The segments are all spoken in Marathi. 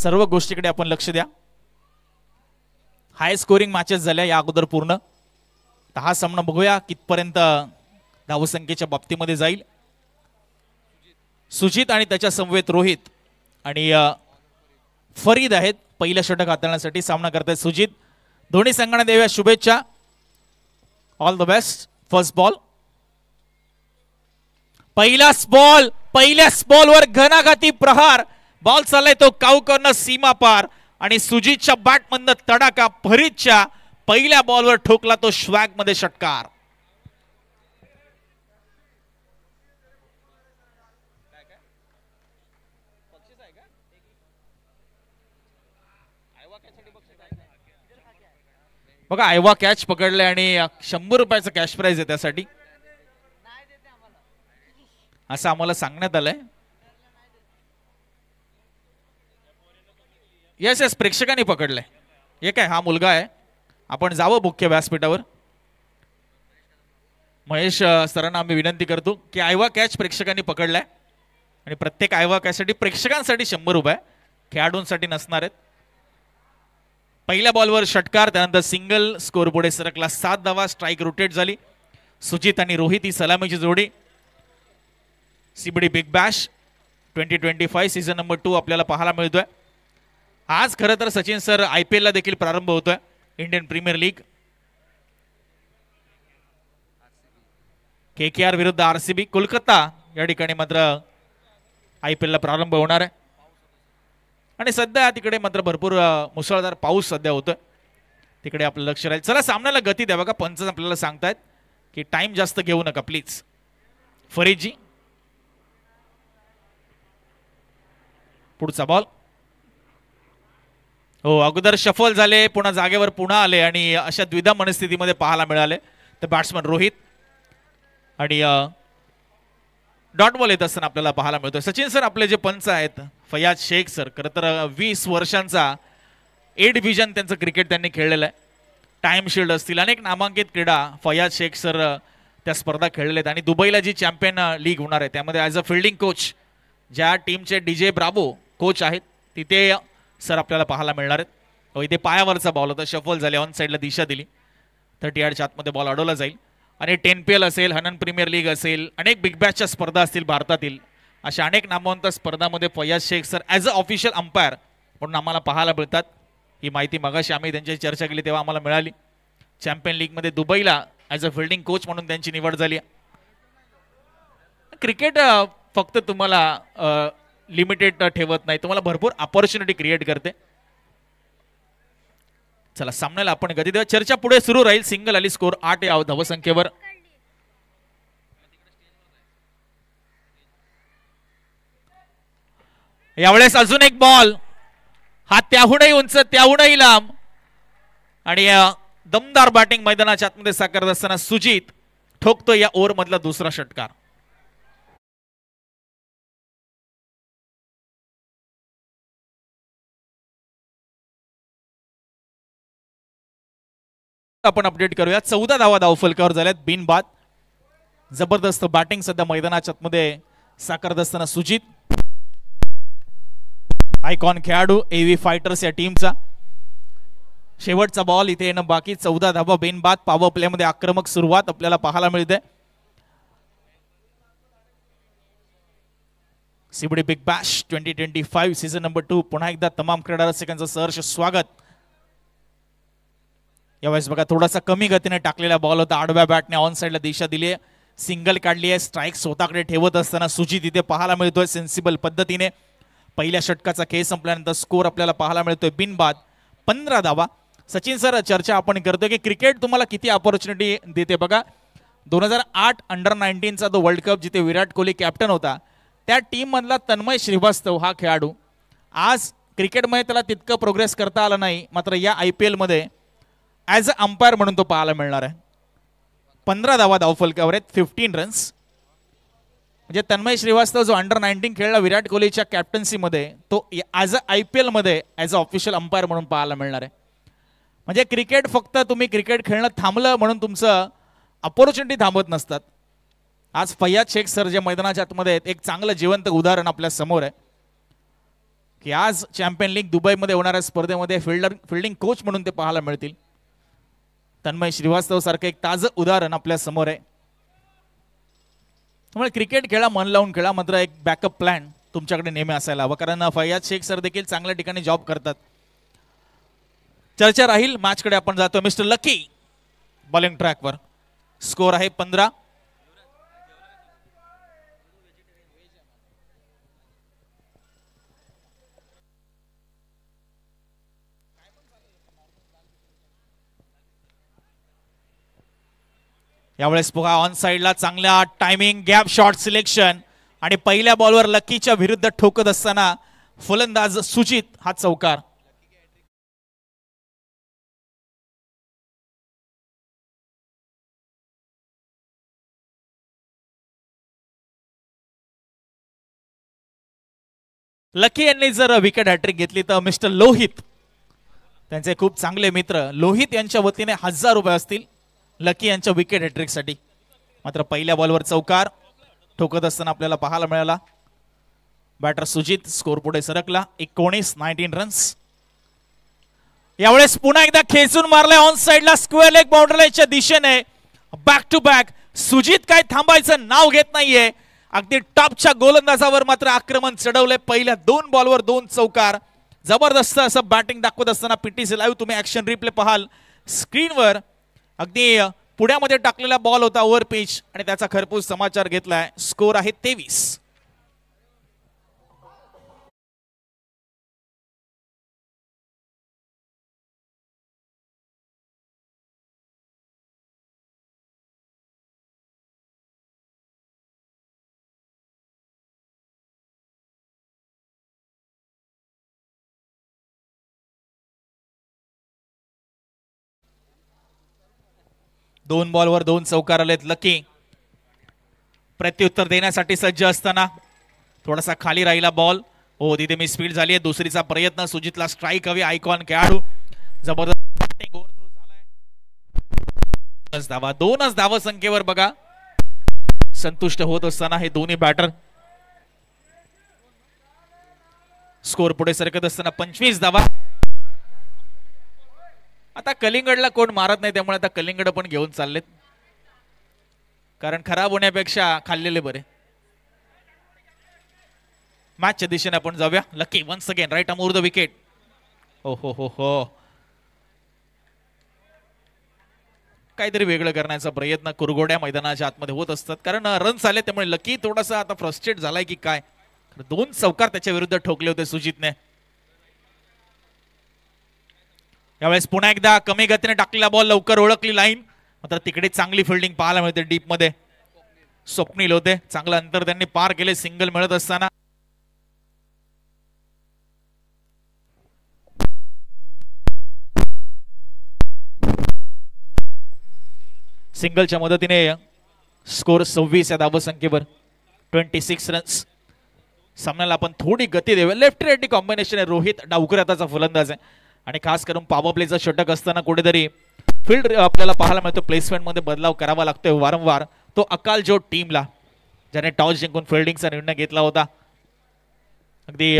सर्व गोष्टीकडे आपण लक्ष द्या. हाय स्कोरिंग मॅचेस झाल्या या अगोदर पूर्ण. तर हा सामना बघूया कितपर्यंत धावसंख्येच्या बाबतीमध्ये जाईल. सुजित आणि त्याच्या समवेत रोहित आणि फरीद आहेत पहिल्या षटक हाताळण्यासाठी. सामना करतायत सुजित. दोन्ही संघांना देऊया शुभेच्छा. All the best. First ball. पहिलाच बॉल. पहिल्याच बॉलवर घणाघाती प्रहार. बॉल चाललाय तो काऊ करणं सीमा पार आणि सुजितच्या बॅटमधनं तडाका. फरीदच्या पहिल्या बॉलवर ठोकला तो श्वॅग मध्ये षटकार. बघा आयवा कॅच पकडलाय आणि 100 रुपयाचं कॅश प्राइज आहे त्यासाठी असं आम्हाला सांगण्यात आलंय. येस येस प्रेक्षकांनी पकडलंय. हे काय हा मुलगा आहे. आपण जावं मुख्य व्यासपीठावर. महेश सरांना आम्ही विनंती करतो की आयवा कॅच प्रेक्षकांनी पकडलाय आणि प्रत्येक आयवा कॅचसाठी प्रेक्षकांसाठी 100 रुपये खेळाडूंसाठी नसणार आहेत. पहिल्या बॉलवर षटकार. त्यानंतर सिंगल. स्कोर पुढे सरकला 7 धावा. स्ट्राईक रोटेट झाली. सुजित आणि रोहित ही सलामीची जोडी. CBD Big Bash 2025 season number 2 आपल्याला पाहायला मिळतोय. आज खरं तर सचिन सर IPL ला देखील प्रारंभ होतोय. Indian premier league. KKR विरुद्ध RCB. कोलकाता या ठिकाणी मात्र IPL ला प्रारंभ होणार आहे आणि सध्या तिकडे मात्र भरपूर मुसळधार पाऊस सध्या होतोय. तिकडे आपलं लक्ष राहील. चला सामन्याला गती द्या. बघा पंच आपल्याला सांगतायत की टाइम जास्त घेऊ नका प्लीज. फरीदजी. पुढचा बॉल. हो अगोदर शफल झाले पुन्हा जागेवर पुन्हा आले आणि अशा द्विधा मनस्थितीमध्ये पाहायला मिळाले. तर बॅट्समन रोहित आणि डॉट बॉल येत असताना आपल्याला पाहायला मिळतोय. सचिन सर आपले जे पंच आहेत फयाज शेख सर खरं तर 20 वर्षांचा A डिव्हिजन त्यांचं क्रिकेट त्यांनी खेळलेलं आहे. टाइम शिल्ड असतील अनेक नामांकित क्रीडा फयाज शेख सर त्या स्पर्धा खेळलेल्या आहेत आणि दुबईला जी चॅम्पियन लीग होणार आहे त्यामध्ये ॲज अ फिल्डिंग कोच ज्या टीमचे DJ ब्रावो कोच आहेत तिथे सर आपल्याला पाहायला मिळणार आहेत. इथे पायावरचा बॉल होता. शफल झाले. ऑन साईडला दिशा दिली. 30 यार्डच्या आतमध्ये बॉल अडवला जाईल आणि 10PL असेल. हनन प्रीमियर लीग असेल. अनेक बिग बॅशच्या स्पर्धा असतील भारतातील. अशा अनेक नामवंत स्पर्धामध्ये Fayaz Shaikh sir as a official umpire म्हणून आम्हाला पाहायला मिळतात. ही माहिती मगाशी आम्ही त्यांच्याशी चर्चा केली तेव्हा आम्हाला मिळाली. चॅम्पियन लीगमध्ये दुबईला ॲज अ फिल्डिंग कोच म्हणून त्यांची निवड झाली. क्रिकेट फक्त तुम्हाला लिमिटेड ठेवत नाही. तुम्हाला भरपूर अपॉर्च्युनिटी क्रिएट करते. चला सामन्याला आपण गती देऊ. चर्चा पुढे सुरू राहील. सिंगल आली. स्कोर 8 या धावसंख्येवर. यावेळेस अजून एक बॉल. हा त्याहूनही उंच त्याहूनही लांब आणि दमदार बॅटिंग मैदानाच्या आतमध्ये साकारत असताना सुजित ठोकतो या ओव्हर मधला दुसरा षटकार. आपण अपडेट करूया. 14 धावा धावफलकावर झाल्यात बिनबाद. जबरदस्त बॅटिंग सध्या मैदानाच्या आतमध्ये साकारत असताना सुजित आयकॉन खेळाडू AV फायटर्स या टीमचा. शेवटचा बॉल इथे येणं बाकी. 14 धावा बिनबाद. पॉवर प्ले मध्ये आक्रमक सुरुवात आपल्याला पाहायला मिळते. CBD Big Bash 2025 season number 2 पुन्हा एकदा तमाम क्रीडा रसिकांचं सहर्ष स्वागत. यावेळेस बघा थोडासा कमी गतीने टाकलेला बॉल होता. आडव्या बॅटने ऑन साईडला दिशा दिली आहे. सिंगल काढली आहे. स्ट्राईक स्वतःकडे ठेवत असताना सुजित इथे पाहायला मिळतोय सेन्सिबल पद्धतीने. पहिल्या षटकाचा खेळ संपल्यानंतर स्कोर आपल्याला पाहायला मिळतोय बिनबाद 15 धावा. सचिन सर चर्चा आपण करतोय की क्रिकेट तुम्हाला किती अपॉर्च्युनिटी देते. बघा 2008 अंडर-19चा तो वर्ल्ड कप जिथे विराट कोहली कॅप्टन होता त्या टीम मधला तन्मय श्रीवास्तव हा खेळाडू आज क्रिकेटमध्ये त्याला तितकं प्रोग्रेस करता आलं नाही. मात्र या IPL मध्ये ॲज अ अंपायर म्हणून तो पाहायला मिळणार आहे. 15 धावा धावफलकावर आहेत. 15 रन्स. म्हणजे तन्मय श्रीवास्तव जो अंडर-19 खेळला विराट कोहलीच्या कॅप्टन्सीमध्ये तो ॲज अ IPL मध्ये ॲज अ ऑफिशियल अंपायर म्हणून पाहायला मिळणार आहे. म्हणजे क्रिकेट फक्त तुम्ही क्रिकेट खेळणं थांबलं म्हणून तुमचं अपॉर्च्युनिटी थांबत नसतात. आज फयाज शेख सर जे मैदानाच्या आतमध्ये आहेत एक चांगलं जिवंत उदाहरण आपल्या समोर आहे की आज चॅम्पियन लीग दुबईमध्ये होणाऱ्या स्पर्धेमध्ये फिल्डिंग कोच म्हणून ते पाहायला मिळतील. तन्मय श्रीवास्तव सारखं एक ताजं उदाहरण आपल्या समोर आहे. त्यामुळे क्रिकेट खेळा, मन लावून खेळा, मात्र एक बॅकअप प्लॅन तुमच्याकडे नेहमी असायला हवा. कारण फैयाद शेख सर देखील चांगल्या ठिकाणी जॉब करतात. चर्चा राहील. मॅचकडे आपण जातो. मिस्टर लकी बॉलिंग ट्रॅकवर. स्कोर आहे 15. यावेळेस बघा ऑन साइडला चांगल्या टायमिंग गॅप शॉट सिलेक्शन आणि पहिल्या बॉलवर लकीच्या विरुद्ध ठोकत असताना फलंदाज सुजित हा चौकार. लकी यांनी जर विकेट हॅट्रिक घेतली तर मिस्टर लोहित त्यांचे खूप चांगले मित्र लोहित यांच्या वतीने 1000 रुपये असतील लकी यांच्या विकेट हॅट्रिक साठी. मात्र पहिल्या बॉलवर चौकार ठोकत असताना आपल्याला पाहायला मिळाला. बॅटर सुजित स्कोर पुढे सरकला. 19 रन्स. यावेळेस पुन्हा एकदा खेचून मारलाय ऑन साइडला स्क्वेअर लेग बाउंड्री लाईनच्या दिशेने. Back to back. सुजित काय थांबायचं नाव घेत नाहीये. अगदी टॉपच्या गोलंदाजावर मात्र आक्रमण चढवलंय. पहिल्या 2 बॉलवर 2 चौकार. जबरदस्त असं बॅटिंग दाखवत असताना पीटीसी लाईव्ह तुम्ही ऍक्शन रिप्ले पाहाल स्क्रीनवर. अगदी पुण्यामध्ये टाकलेला बॉल होता ओव्हर पिच आणि त्याचा खरपूस समाचार घेतलाय. स्कोर आहे 23. दोन बॉलवर 2 चौकार आलेत. लकी प्रत्युत्तर देण्यासाठी सज्ज असताना थोडासा खाली राहिला बॉल. हो तिथे मी स्पीड झाली आहे. दुसरीचा प्रयत्न. सुजितला स्ट्राईक हवी. आयकॉन खेळाडू. जबरदस्त बॅटिंग ओव्हरथ्रो झालाय. धावा 2च धावा संख्येवर बघा संतुष्ट होत असताना हे दोन्ही बॅटर. स्कोर पुढे सरकत असताना 25 धावा. आता कलिंगडला कोण मारत नाही त्यामुळे आता कलिंगड पण घेऊन चाललेत. कारण खराब होण्यापेक्षा खाल्लेले बरे. मॅचच्या दिशेने आपण जाऊया. लकी वन्स अगेन राईट अमोर द विकेट. हो हो हो हो काहीतरी वेगळं करण्याचा प्रयत्न कुरघोड्या मैदानाच्या आतमध्ये होत असतात. कारण रन्स आले त्यामुळे लकी थोडासा आता फ्रस्ट्रेट झालाय की काय. 2 चौकार त्याच्या विरुद्ध ठोकले होते सुजितने. यावेळेस पुन्हा एकदा कमी गतीने टाकलेला बॉल. लवकर ओळखली लाईन. मात्र तिकडे चांगली फिल्डिंग पाहायला मिळते डीप मध्ये. स्वप्नील होते. चांगलं अंतर त्यांनी पार केले सिंगल मिळत असताना. सिंगलच्या मदतीने स्कोर 26 या धावसंख्येवर. 26 रन्स. सामन्याला आपण थोडी गती देऊया. लेफ्ट राईट कॉम्बिनेशन आहे. रोहित डावकर आताचा फलंदाज आहे आणि खास करून पॉवर प्लेचा षटक असताना कुठेतरी फील्ड आपल्याला पाहायला मिळतो. प्लेसमेंट मध्ये बदलाव करावा लागतोय वारंवार. तो अकाल जो टीमला ज्याने टॉस जिंकून फिल्डिंगचा निर्णय घेतला होता. अगदी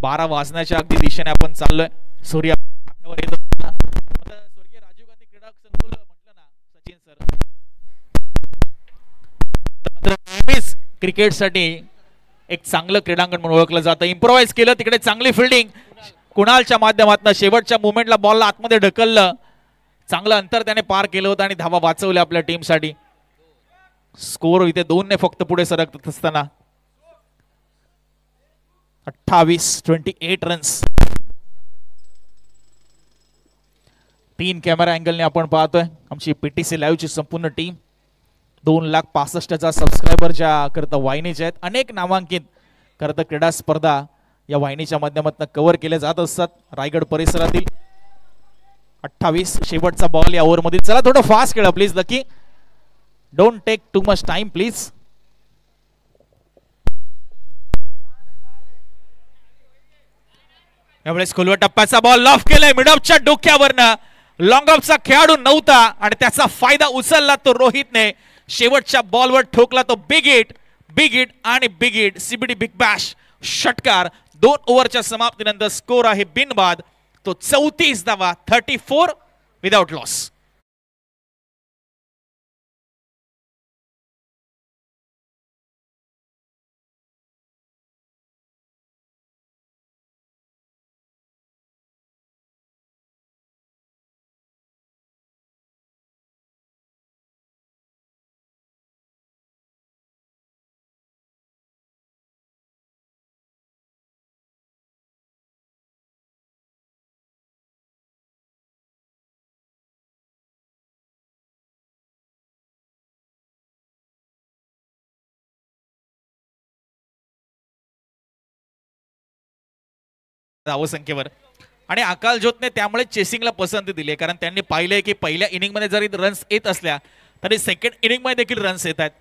12 वाजण्याच्या अगदी दिशेने आपण चाललोय. सूर्य येत असताना स्वर्गीय राजीव गांधी क्रीडा संकुल म्हटलं ना सचिन सर नेहमीच क्रिकेटसाठी एक चांगलं क्रीडांगण म्हणून ओळखलं जातं. इम्प्रोवाइज केलं तिकडे चांगली फिल्डिंग. कुणालच्या माध्यमातून शेवटच्या मोमेंटला बॉलला आतमध्ये ढकललं. चांगलं अंतर त्याने पार केलं होतं आणि धावा वाचवल्या आपल्या टीमसाठी. स्कोर इथे 2 ने फक्त पुढे सरकत असताना 28 रन्स. 3 कॅमेरा अँगलने आपण पाहतोय आमची पीटीसी लाईव्हची संपूर्ण टीम. 2,65,000 सबस्क्रायबर ज्या करता वाहिनीचे आहेत. अनेक नामांकित करता क्रीडा स्पर्धा या वाहिनीच्या माध्यमातून कव्हर केले जात असतात रायगड परिसरातील. 28 शेवटचा बॉल या ओव्हर मध्ये. चला थोडं फास्ट खेळा please lucky. Don't take too much time please. यावेळेस खोलवा टप्प्याचा बॉल लॉफ केलाय मिडऑफच्या डोक्यावरनं. लॉंग ऑफचा खेळाडू नव्हता आणि त्याचा फायदा उचलला तो रोहितने. शेवटच्या बॉलवर ठोकला तो बिग हिट आणि big hit. CBD Big Bash षटकार. 2 ओव्हरच्या समाप्तीनंतर स्कोर आहे बिनबाद तो 34 धावा, 34 विदाउट लॉस. धावसंख्येवर आणि अकाल ज्योतने त्यामुळे चेसिंगला पसंती दिली, कारण त्यांनी पाहिलंय की पहिल्या इनिंग मध्ये जरी रन्स येत असल्या तरी सेकंड इनिंग मध्ये देखील रन्स येत आहेत,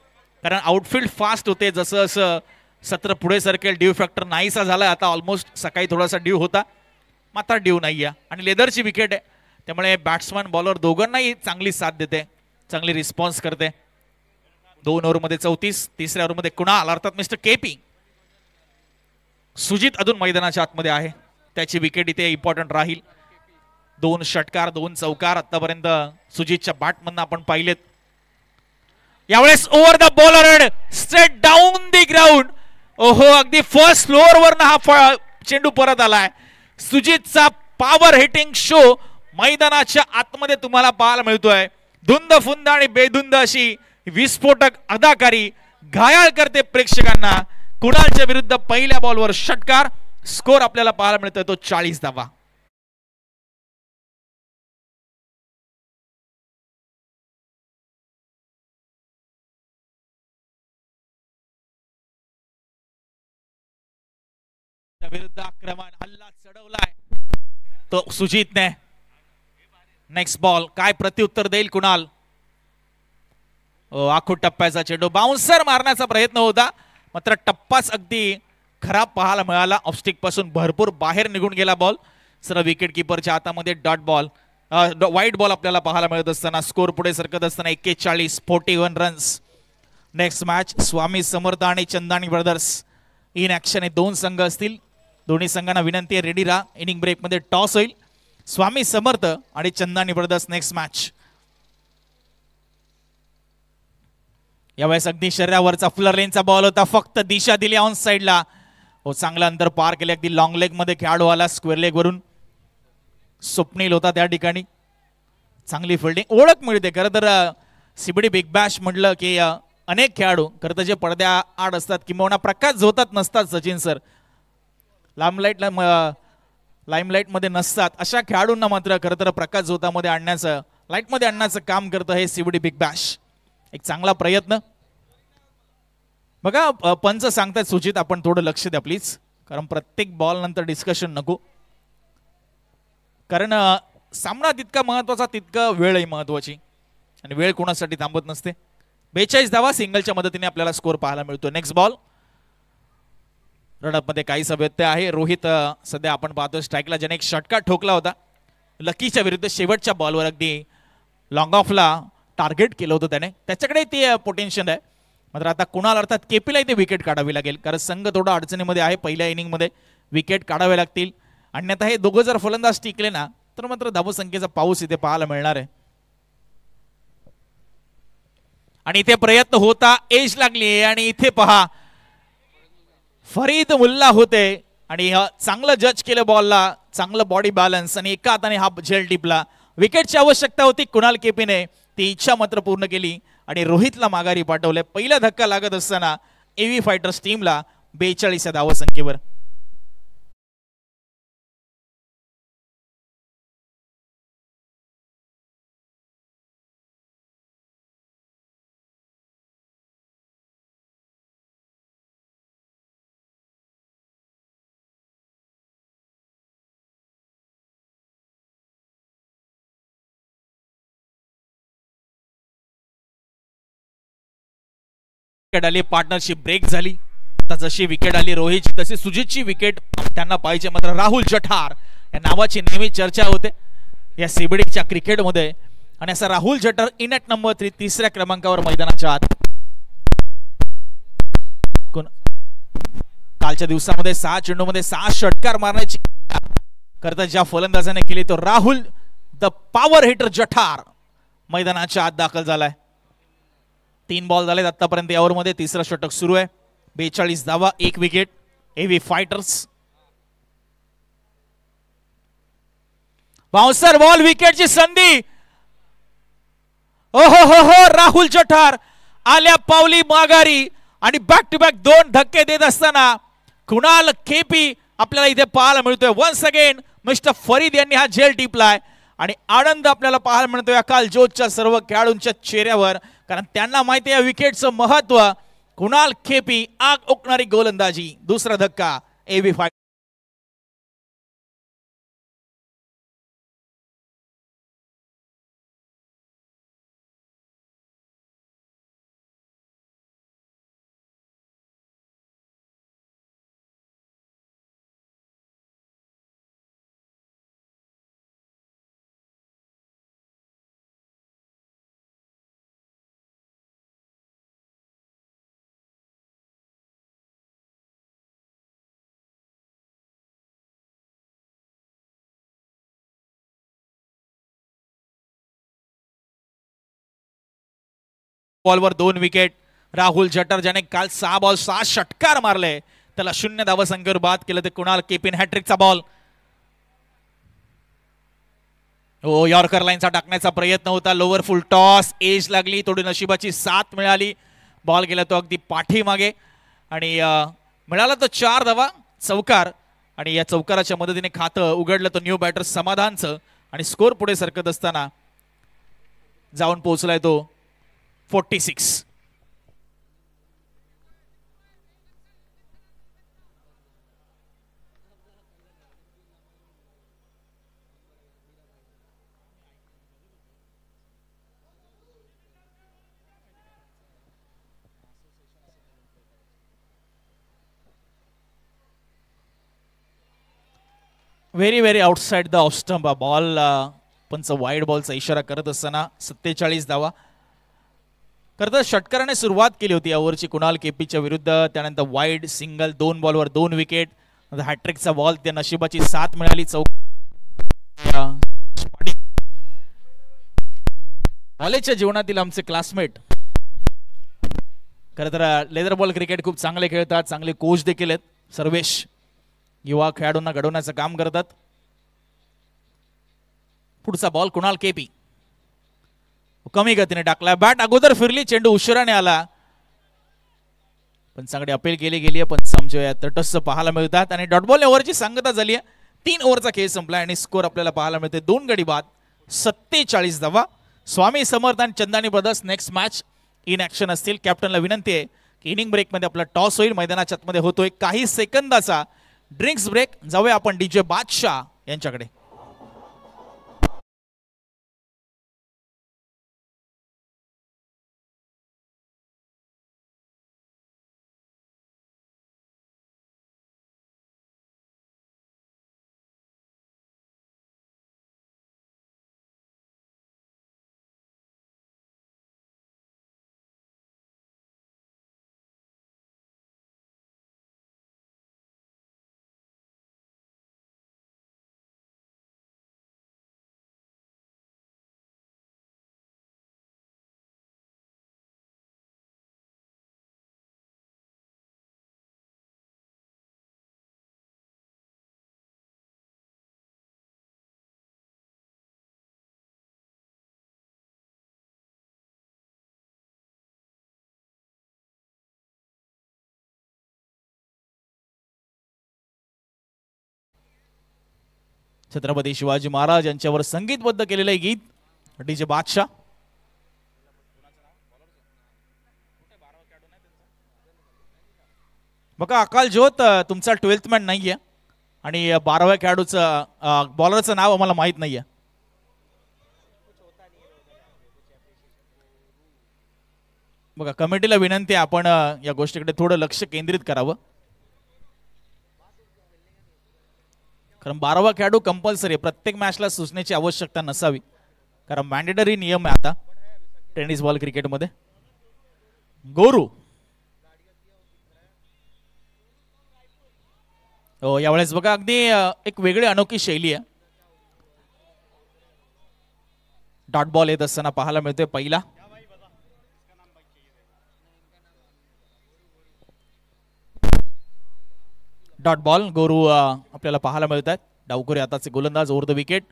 कारण आउटफील्ड फास्ट होते. जसं जसं सत्र पुढे सरकेल ड्यू फॅक्टर नाहीसा झाला. आता ऑलमोस्ट सकाळी थोडासा ड्यू होता, मात्र ड्यू नाही आहे आणि लेदरची विकेट आहे, त्यामुळे बॅट्समन बॉलर दोघांनाही चांगली साथ देते, चांगली रिस्पॉन्स करते. 2 ओव्हरमध्ये 34, तिसऱ्या ओव्हरमध्ये कुणाल अर्थात मिस्टर केपी. सुजित अजून मैदानाच्या आतमध्ये आहे, त्याची विकेट इथे इम्पॉर्टंट राहील. 2 षटकार 2 चौकार आतापर्यंत सुजितच्या बॅटमधनं आपण पाहिलेत. यावेळेस over the bowler straight down the ground. ओहो, अगदी फर्स्ट फ्लोअर वरनं हा चेंडू परत आलाय. सुजितचा पॉवर हिटिंग शो मैदानाच्या आतमध्ये तुम्हाला पाहायला मिळतोय. धुंद फुंद आणि बेधुंद अशी विस्फोटक अदाकारी घायाळ करते प्रेक्षकांना. कुणालच्या विरुद्ध पहिल्या बॉलवर षटकार. स्कोर आपल्याला पाहायला मिळतोय तो 40 धावा. विरुद्ध आक्रमण हल्ला चढवलाय तो सुजितने. नेक्स्ट बॉल काय प्रत्युत्तर देईल कुणाल. आखूड टप्प्याचा चेंडू बाउन्सर मारण्याचा प्रयत्न होता, मात्र टप्पाच अगदी खराब पाहायला मिळाला. ऑफस्टिक पासून भरपूर बाहेर निघून गेला बॉल. सर विकेट किपरच्या हातामध्ये डॉट बॉल, वाईट बॉल आपल्याला पाहायला मिळत असताना स्कोर पुढे सरकत असताना 41, 41 runs. Next match Swami Samarth आणि चंदानी ब्रदर्स इन ऍक्शन. हे 2 संघ असतील. दोन्ही संघांना विनंती आहे रेडी राहा. इनिंग ब्रेक मध्ये टॉस होईल. स्वामी समर्थ आणि चंदानी ब्रदर्स नेक्स्ट मॅच. यावेळेस अगदी शरीरावरचा फ्लर लेनचा बॉल होता, फक्त दिशा दिली ऑन साइडला. हो, चांगला अंतर पार केले. अगदी लॉंग लेग मध्ये खेळाडू आला स्क्वेअर लेग वरून. स्वप्नील होता त्या ठिकाणी. चांगली फिल्डिंग ओळख मिळते. खरं तर सीबीडी बिग बॅश म्हटलं की अनेक खेळाडू खरं तर जे पडद्या आड असतात किंवा प्रकाश झोतात नसतात सचिन सर, लाईमलाईट मध्ये नसतात, अशा खेळाडूंना मात्र खरं तर प्रकाश झोतामध्ये आणण्याचं, लाईट मध्ये आणण्याचं काम करतं हे सीबीडी बिग बॅश. एक चांगला प्रयत्न. बघा पंच सांगतात सुजित आपण थोडं लक्ष द्या प्लीज, कारण प्रत्येक बॉल नंतर डिस्कशन नको, कारण सामना तितका महत्वाचा तितका वेळही महत्वाची आणि वेळ कोणासाठी थांबत नसते. 42 धावा सिंगलच्या मदतीने आपल्याला स्कोर पाहायला मिळतो. Next ball. रनअप मध्ये काही व्यत्यय आहे. रोहित सध्या आपण पाहतो स्ट्राईकला ज्याने एक षटकार ठोकला होता लकीच्या विरुद्ध शेवटच्या बॉलवर अगदी लॉंग ऑफला टार्गेट केलं होतं त्याने, त्याच्याकडे ते पोटेन्शियल आहे. मात्र आता कुणाल अर्थात केपीला इथे विकेट काढावी लागेल, कारण संघ थोडा अडचणीमध्ये आहे. पहिल्या इनिंग मध्ये विकेट काढावे लागतील, अन्यथा हे दोघं जर फलंदाज टिकले ना तर मात्र धावसंख्येचा पाऊस इथे पाहायला मिळणार आहे. आणि इथे प्रयत्न होता, एज लागली आणि इथे पहा फरीद मुल्ला होते आणि चांगलं जज केलं बॉलला, चांगलं बॉडी बॅलन्स आणि एका हाताने हा झेल टिपला. विकेटची आवश्यकता होती कुणाल केपीने, ती इच्छा मात्र पूर्ण केली आणि रोहितला माघारी पाठवले. पहिला धक्का लागत असताना एव्ही फायटर्स टीमला 42 या धावसंख्येवर. विकेट आली, पार्टनरशिप ब्रेक झाली. आता जशी विकेट आली रोहितची तशी सुजितची विकेट त्यांना पाहिजे. मात्र राहुल जठार या नावाची नेहमी चर्चा होते या सीबीडीच्या क्रिकेटमध्ये आणि असा राहुल जठार इन ॲट नंबर 3 तिसऱ्या क्रमांकावर मैदानाच्या आत. कालच्या दिवसामध्ये 6 चेंडूमध्ये 6 षटकार मारण्याची करता ज्या फलंदाजाने केली तो राहुल द पॉवर हिटर जठार मैदानाच्या आत दाखल झालाय. 3 बॉल झालेत आतापर्यंत या ओव्हरमध्ये. तिसरा षटक सुरू आहे. 42 धावा, 1 विकेट. एव्ही फायटर्स बाउन्सर बॉल, विकेटची संधी. ओहो हो हो, राहुल जठार आल्या पावली माघारी आणि बॅक टू बॅक 2 धक्के देत असताना कुणाल केपी आपल्याला इथे पाहायला मिळतोय. वन्स अगेन मिस्टर फरीद यांनी हा झेल टिपलाय आणि आनंद आपल्याला पाहायला मिळतोय अकाल ज्योतच्या सर्व खेळाडूंच्या चेहऱ्यावर, कारण त्यांना माहिती आहे विकेटचं महत्व. कुणाल केपी आग ओकणारी गोलंदाजी. दुसरा धक्का एव्ही फायटर. बॉलवर 2 विकेट. राहुल जठार ज्याने काल 6 बॉल 6 षटकार मारले त्याला 0 धावा संख्येवर बाद केलं. ते कुणाल केपीन हॅट्रिकचा बॉल. हो, यॉर्कर लाईनचा टाकण्याचा प्रयत्न होता. लोअर फुल टॉस, एज लागली, थोडी नशिबाची साथ मिळाली. बॉल गेला तो अगदी पाठीमागे आणि मिळाला तो 4 धावा, चौकार. आणि या चौकाराच्या मदतीने खातं उघडलं तो न्यू बॅटर समाधानचं आणि स्कोर पुढे सरकत असताना जाऊन पोहोचलाय तो 46. Very very outside the off stump ball. पंच वाईड बॉलचा इशारा करत असताना 47 धावा करता षटकाराने सुरुवात केली होती या ओव्हरची कुणाल केपीच्या विरुद्ध. त्यानंतर वाईड सिंगल, 2 बॉलवर 2 विकेट. हॅट्रिकचा बॉल, त्या नशिबाची साथ मिळाली. कॉलेजच्या जीवनातील आमचे क्लासमेट खरं तर लेदर बॉल क्रिकेट खूप चांगले खेळतात, चांगले कोच देखील आहेत. सर्वेश युवा खेळाडूंना घडवण्याचं काम करतात. पुढचा बॉल कुणाल केपी कमी गतीने टाकला. बॅट अगोदर फिरली, चेंडू उशिराने आला. पण चांगली अपील केली गेली, पण समजूया तटस्थ पाहायला मिळतात आणि डॉट बॉल ओव्हरची सांगता झाली आहे. 3 ओव्हरचा खेळ संपला आणि स्कोर आपल्याला पाहायला मिळते 2 गडी बाद, 47 धावा. स्वामी समर्थ आणि Chandani brothers next match in action असतील. कॅप्टनला विनंती आहे की इनिंग ब्रेक मध्ये आपला टॉस होईल. मैदानाच्या आतमध्ये होतोय काही सेकंदाचा ड्रिंक्स ब्रेक. जाऊया आपण डीजे बादशाह यांच्याकडे. छत्रपती शिवाजी महाराज यांच्यावर संगीतबद्ध केलेलं गीत डीजे बादशाह. बघा अकाल ज्योत तुमचा 12th मॅन नाहीये आणि 12व्या खेळाडूचं बॉलरचं नाव आम्हाला माहित नाहीये. बघा कमिटीला विनंती आहे आपण या गोष्टीकडे थोडं लक्ष केंद्रित करावं. कारण 12वा खेळाडू कंपल्सरी, प्रत्येक मॅचला सूचनेची आवश्यकता नसावी, कारण मॅन्डेटरी नियम आहे आता टेनिस बॉल क्रिकेटमध्ये. गोरू यावेळेस बघा अगदी एक वेगळी अनोखी शैली आहे. डॉट बॉल येत असताना पाहायला मिळतोय पहिला. डॉट बॉल गोरू आपल्याला पाहायला मिळत आहेत. डावखुरी आताचे गोलंदाज ओव्हर द विकेट.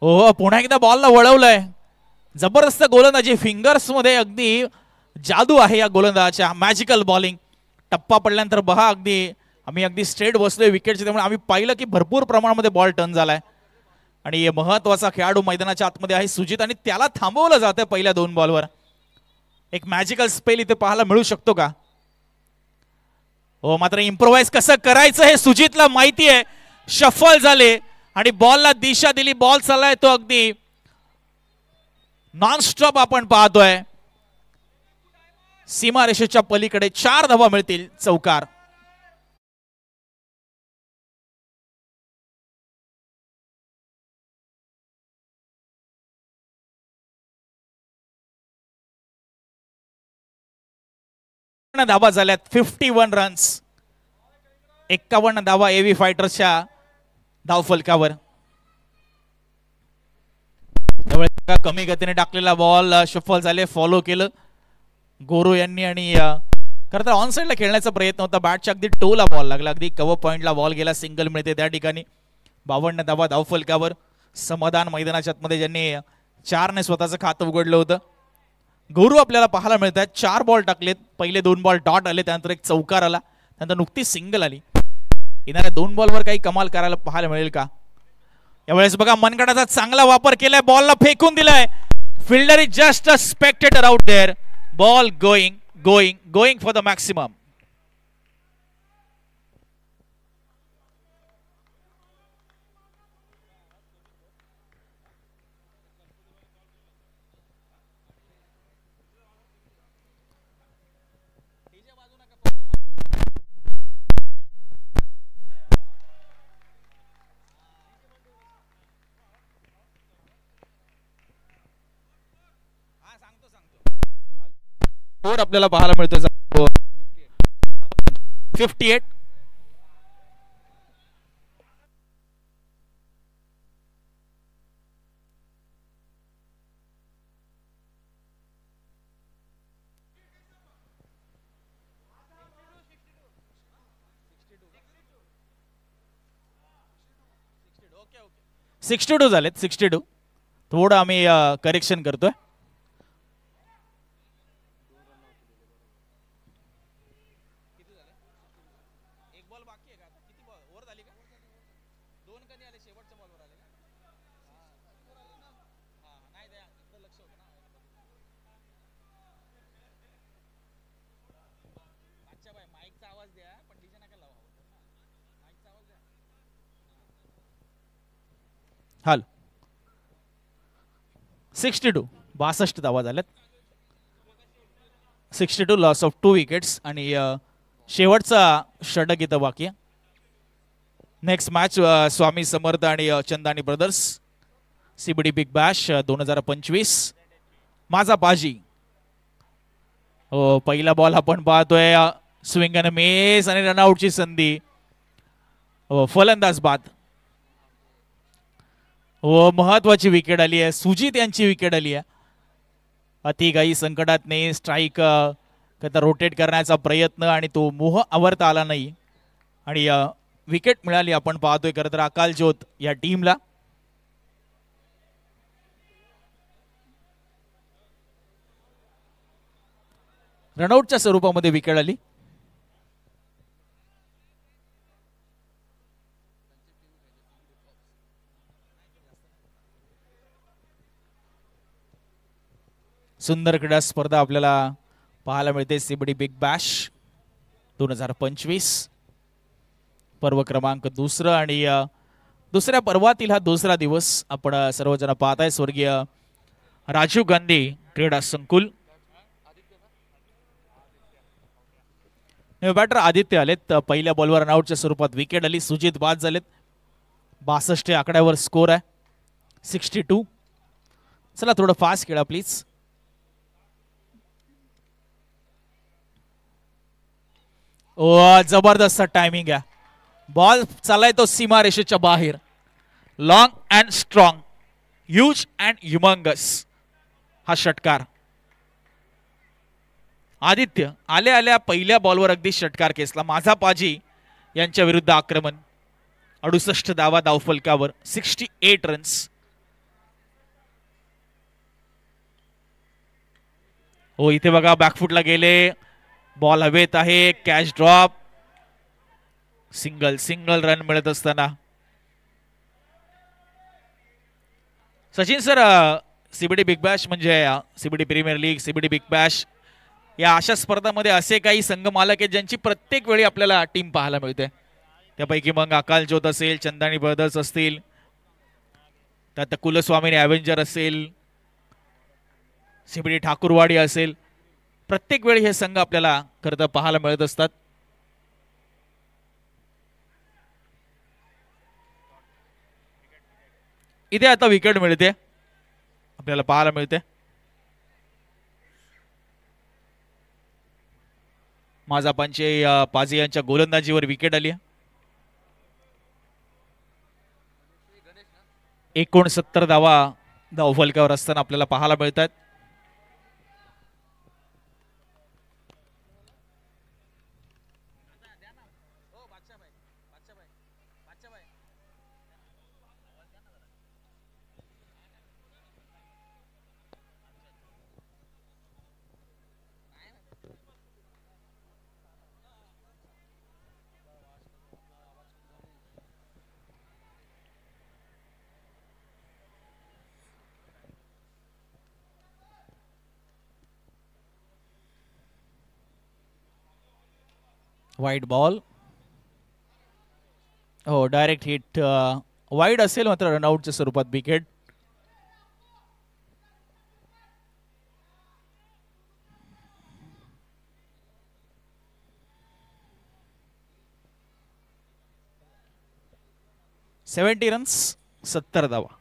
हो पुन्हा एकदा बॉलला वळवलंय. जबरदस्त गोलंदाजी, फिंगर्स मध्ये अगदी जादू आहे या गोलंदाजाच्या. Magical bowling. टप्पा पडल्यानंतर बहा अगदी आम्ही अगदी स्ट्रेट बसलोय विकेटचे, त्यामुळे आम्ही पाहिलं की भरपूर प्रमाणामध्ये बॉल टर्न झालाय आणि महत्वाचा खेळाडू मैदानाच्या आतमध्ये आहे सुजित आणि त्याला थांबवलं जातं पहिल्या 2 बॉलवर. एक मॅजिकल स्पेल इथे पाहायला मिळू शकतो का? हो मात्र इम्प्रोवाइज कसं करायचं हे सुजितला माहिती आहे. शफल झाले आणि बॉलला दिशा दिली. बॉल चाललाय तो अगदी नॉनस्टॉप आपण पाहतोय. सीमारेषेच्या पलीकडे 4 धावा मिळतील. चौकार. धावा झाल्यात. 51 रन्स. 51 धावा एव्ही फायटर्सच्या धावफलकावर. कमी गतीने टाकलेला बॉल शफल झाले. फॉलो केलं गोरू यांनी आणि खरं तर ऑन साइडला खेळण्याचा प्रयत्न होता. बॅटच्या अगदी टोला बॉल लागला. अगदी कव्हर पॉइंटला बॉल गेला. सिंगल मिळते त्या ठिकाणी. 52 धावा धावफलकावर. समाधान मैदानाच्या आतमध्ये ज्यांनी 4 ने स्वतःचं खातं उघडलं होतं. गोरू आपल्याला पाहायला मिळत आहेत. 4 बॉल टाकलेत. पहिले 2 बॉल डॉट आले, त्यानंतर एक चौकार आला, त्यानंतर नुकतीच सिंगल आली. येणाऱ्या 2 बॉलवर काही कमाल करायला पाहायला मिळेल का? यावेळेस बघा मनगटाचा चांगला वापर केलाय. बॉलला फेकून दिलाय. Fielder is just a spectator out there. Ball going going going for the maximum. आपल्याला पाहायला मिळतोय 58. ओके 62 झालेत. 62. थोडं आम्ही करेक्शन करतोय. हाल 62. 62 धावा झाल्यात. 62 लॉस ऑफ 2 विकेट्स आणि शेवटचा षटक इथं बाकी आहे. नेक्स्ट मॅच स्वामी समर्थ आणि Chandani brothers CBD Big Bash 2025. माझा बाजी. पहिला बॉल आपण पाहतोय. स्विंग अँड मिस आणि रनआउटची संधी. फलंदाज बाद. महत्वाची विकेट आली आहे. सुजित यांची विकेट आली आहे. अतिघाई संकटात नाही. स्ट्राईक रोटेट करण्याचा प्रयत्न आणि तो मोह आवरता आला नाही आणि विकेट मिळाली. आपण पाहतोय खरं तर अकाल ज्योत या टीमला. रनआउटच्या स्वरूपामध्ये विकेट आली. सुंदर क्रीडा स्पर्धा आपल्याला पाहायला मिळते. सीबीडी बिग बॅश 2025 पर्व क्रमांक 2 आणि दुसऱ्या पर्वातील हा दुसरा दिवस आपण सर्वजण पाहताय. स्वर्गीय राजीव गांधी क्रीडा संकुल. बॅटर आदित्य आलेत. पहिल्या बॉलवर रनआउटच्या स्वरूपात विकेट आली. सुजित बाद झालेत. 62 आकड्यावर स्कोर आहे. 62. चला थोडं फास्ट खेळा प्लीज. जबरदस्त टायमिंग आहे. बॉल चाललाय तो सीमा रेषेच्या बाहेर. Long and strong, huge and humongous हा षटकार. आदित्य आल्या आल्या पहिल्या बॉलवर अगदी षटकार केसला. माझा पाजी यांच्या विरुद्ध आक्रमण. 68 धावा धावफलकावर, 68 रन्स. हो इथे बघा बॅकफुटला गेले, बॉल हवेत आहे, catch drop. Single single run मिळत असताना Sachin sir, CBD Big Bash म्हणजे CBD Premier League, CBD Big Bash या अशा स्पर्धांमध्ये असे काही संघ मालक आहेत ज्यांची प्रत्येक वेळी आपल्याला टीम पाहायला मिळते. त्यापैकी मग अकाल ज्योत असेल, चंदानी ब्रदर्स असतील, त्यात कुलस्वामी ॲव्हेंजर असेल, सीबीडी ठाकूरवाडी असेल. प्रत्येक वेळी हे संघ आपल्याला खरं तर पाहायला मिळत असतात. इथे आता विकेट मिळते, आपल्याला पाहायला मिळते. माझा पंचे पाजी यांच्या गोलंदाजीवर विकेट आली. 69 धावा धावफलकावर असताना आपल्याला पाहायला मिळतात. वाईड बॉल, हो डायरेक्ट हिट, वाईड असेल मात्र रनआउटच्या स्वरूपात विकेट. सेव्हन्टी रन्स, 70 धावा.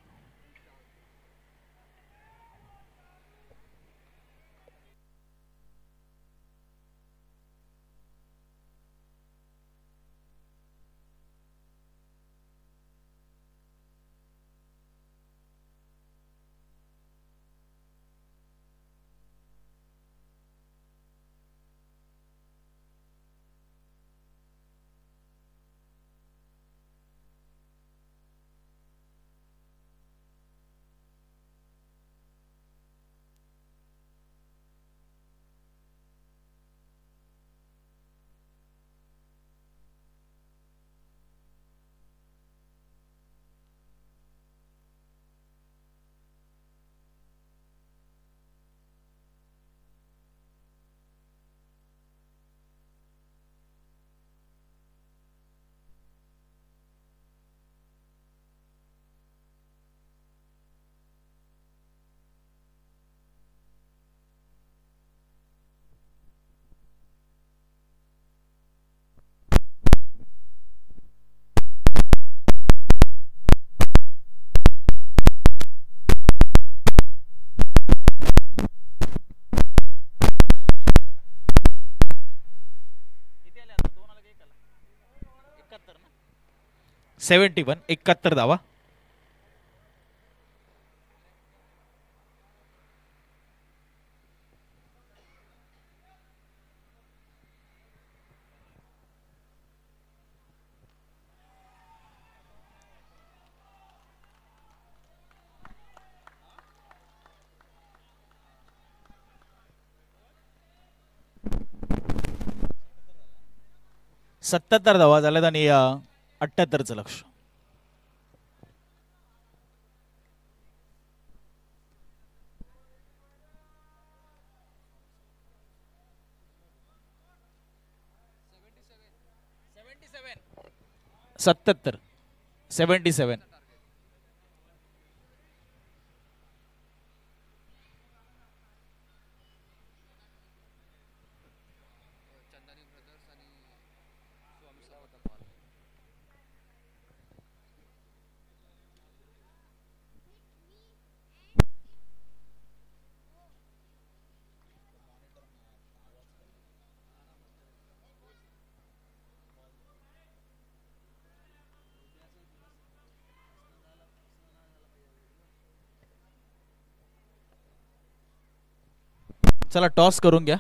सेव्हन्टी वन, 71 धावा. सत्याहत्तर धावा झाल्यात आणि 78चं लक्ष. सत्याहत्तर, 77. चला टॉस करून घ्या.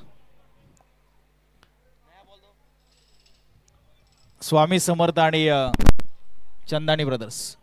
स्वामी समर्थ आणि चंदानी ब्रदर्स.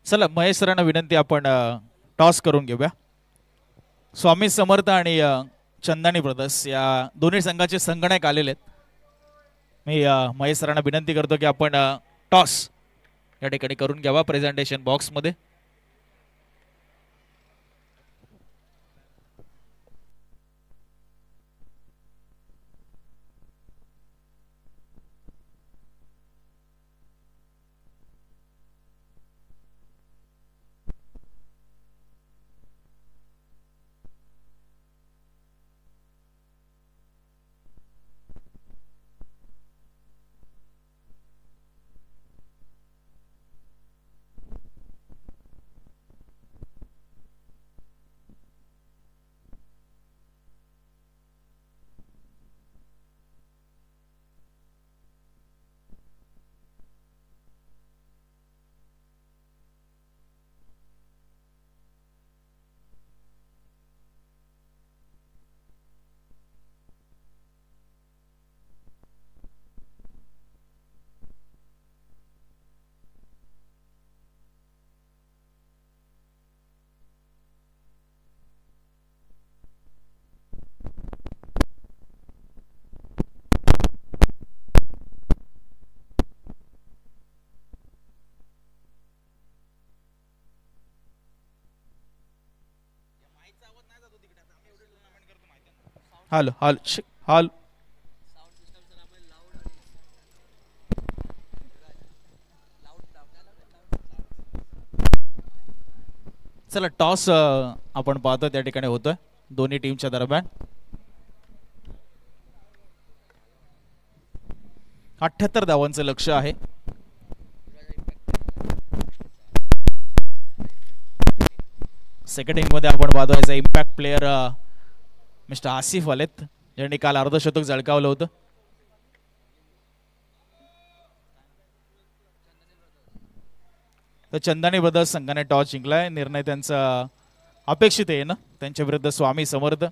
चला महेश सरांना विनंती, आपण टॉस करून घेऊया. स्वामी समर्थ आणि चंदानी ब्रदर्स या दोन्ही संघाचे संगणक आलेले आहेत. मी महेश सरांना विनंती करतो की आपण टॉस या ठिकाणी करून घ्यावा प्रेझेंटेशन बॉक्समध्ये. Hello hello hello. चला टॉस आपण पाहतो त्या ठिकाणी होतोय दोन्ही टीमच्या दरम्यान. 78 धावांचं लक्ष आहे. सेकंड इनिंग मध्ये आपण पाहतोय इम्पॅक्ट प्लेयर मिस्टर आसिफ आलेत, ज्यांनी काल अर्धशतक झळकावलं होतं. तर चंदानी ब्रदर्स संघाने टॉस जिंकलाय. निर्णय त्यांचा अपेक्षित आहे ना, त्यांच्या विरुद्ध स्वामी समर्थ.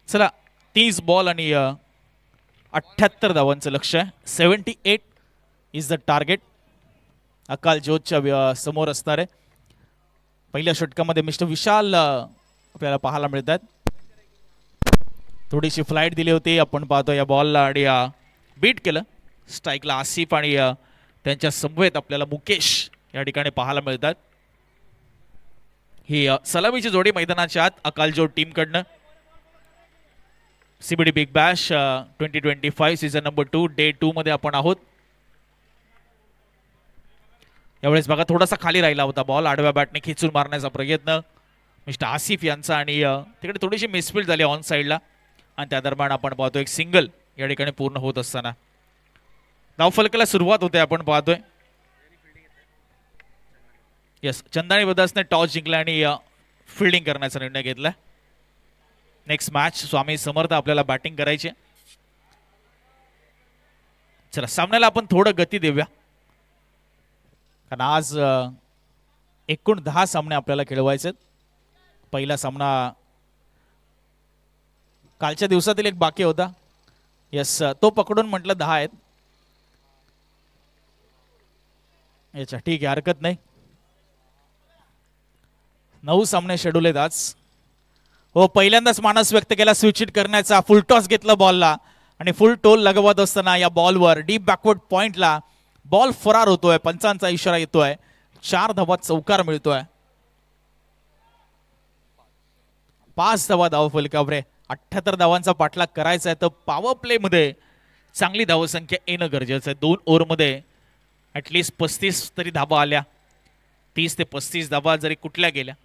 चला 30 बॉल आणि 78 धावांचं लक्ष आहे. 78 इज द टार्गेट. अकाल ज्योतच्या समोर असणार आहे. पहिल्या षटकामध्ये मिस्टर विशाल आपल्याला पाहायला मिळतात. थोडीशी फ्लाइट दिली होती, आपण पाहतो या बॉलला आणि बीट केलं. स्ट्राईकला आसिफ आणि त्यांच्या समवेत आपल्याला मुकेश या ठिकाणी पाहायला मिळतात. ही सलामीची जोडी मैदानाच्या आत अकाल जोड टीम कडनं. CBD Big Bash 2025 season number 2 day 2 मध्ये आपण आहोत. यावेळेस बघा थोडासा खाली राहिला होता बॉल. आडव्या बॅटने खिचून मारण्याचा प्रयत्न मिस्टर आसिफ यांचा आणि तिकडे थोडीशी मिसफील्ड झाली ऑन साइडला आणि त्या दरम्यान आपण पाहतो एक सिंगल या ठिकाणी पूर्ण होत असताना धावफलकाला सुरुवात होते. आपण पाहतोय यस चंदानी ब्रदर्सने टॉस जिंकला आणि फिल्डिंग करण्याचा निर्णय घेतला. नेक्स्ट मॅच स्वामी समर्थ आपल्याला बॅटिंग करायची. चला सामन्याला आपण थोडं गती देऊया, कारण आज एकूण 10 सामने आपल्याला खेळवायचे. पहिला सामना कालच्या दिवसातील एक बाकी होता. यस तो पकडून म्हटलं 10 आहेत. याच्या ठीक आहे, हरकत नाही. 9 सामने शेड्यूल आहेत आज. हो, पहिल्यांदाच मानस व्यक्त केला स्विच हिट करण्याचा. फुल टॉस घेतला बॉलला आणि फुल टोल लगवत असताना या बॉलवर डीप बॅकवर्ड पॉइंटला बॉल फरार होतोय. पंचांचा इशारा येतोय. 4 धावा चौकार मिळतोय. 5 धावा धाव फलकावर. 78 धावांचा पाठलाग करायचा आहे तर पॉवर प्ले मध्ये चांगली धावसंख्या येणं गरजेचं आहे. 2 ओव्हरमध्ये ऍटलीस्ट 35 तरी धावा आल्या. 30 ते 35 धावा जरी कुठल्या गेल्या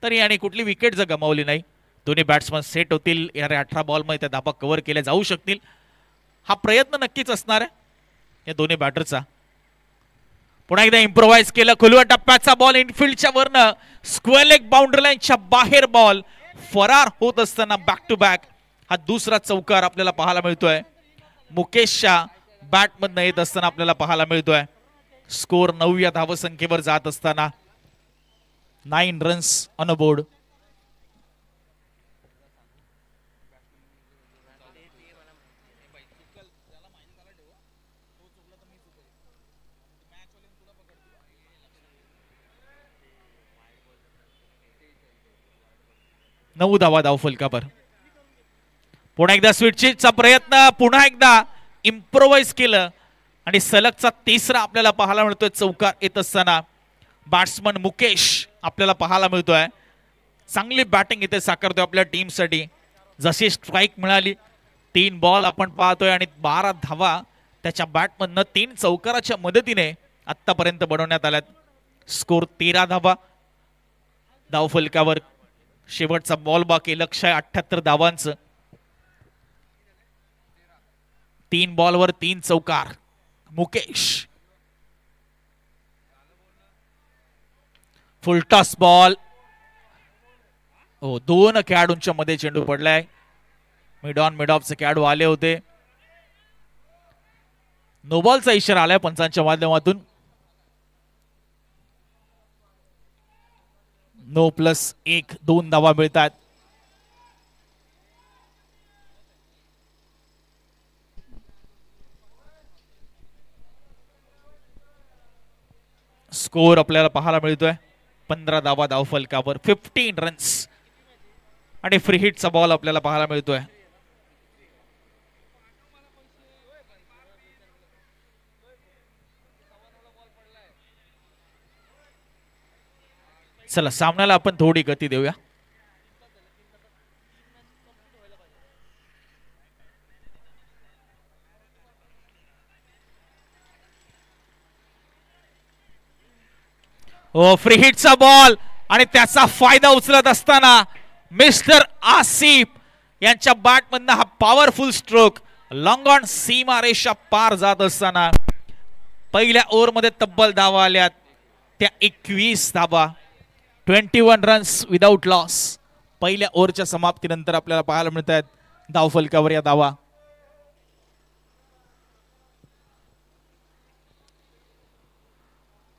तरी आणि कुठली विकेट जर गमावली नाही, दोन्ही बॅट्समन सेट होतील. येणाऱ्या 18 बॉलमध्ये त्या धावा कव्हर केल्या जाऊ शकतील. हा प्रयत्न नक्कीच असणार आहे या दोन्ही बॅटरचा. पुन्हा एकदा इम्प्रोवाइज केलं. खुलव्या टप्प्याचा बॉल इनफिल्डच्या वरनं स्क्वेअर लेग बाउंड्री लाईनच्या बाहेर बॉल फरार होत असताना बॅक टू बॅक हा दुसरा चौकार आपल्याला पाहायला मिळतोय. मुकेशच्या बॅटमधनं येत असताना आपल्याला पाहायला मिळतोय. स्कोर 9 या धावसंख्येवर जात असताना 9 रन्स ऑन बोर्ड. नऊ धावा धाव फलकावर. पुन्हा एकदा स्विचचा प्रयत्न. पुन्हा एकदा इम्प्रोवाइज केलं आणि सलगचा तिसरा आपल्याला पाहायला मिळतोय चौकार येत असताना. बॅट्समन मुकेश आपल्याला पाहायला मिळतोय. चांगली बॅटिंग इथे साकारतोय आपल्या टीमसाठी. जशी स्ट्राईक मिळाली 3 बॉल आपण पाहतोय आणि 12 धावा त्याच्या बॅटमधनं 3 चौकाराच्या मदतीने आतापर्यंत बनवण्यात आल्यात. स्कोर 13 धावा धाव फलकावर. शेवटचा बॉल बाकी. लक्ष्य आहे 78 धावांचं. 3 बॉलवर 3 चौकार. मुकेश फुल टॉस बॉल. हो, 2 खेळाडूंच्या मध्ये चेंडू पडलाय. मिड ऑन मिड ऑफचे खेळाडू आले होते. नो बॉलचा इशारा आलाय पंचांच्या माध्यमातून. नो प्लस 1 2 धावा मिळतात. स्कोर आपल्याला पाहायला मिळतोय 15 धावा धाव फलकावर. 15 रन्स आणि फ्री हिटचा बॉल आपल्याला पाहायला मिळतोय. चला सामन्याला आपण थोडी गती देऊया. हो, फ्री हिटचा बॉल आणि त्याचा फायदा उचलत असताना मिस्टर आसिफ यांच्या बॅटमधनं हा पॉवरफुल स्ट्रोक लॉंग ऑन सीमा रेषा पार जात असताना पहिल्या ओव्हरमध्ये तब्बल धावा आल्यात त्या 21 धावा. 21 रन्स विदाउट लॉस पहिल्या ओव्हरच्या समाप्तीनंतर आपल्याला पाहायला मिळत आहेत धाव फलकावर या धावा.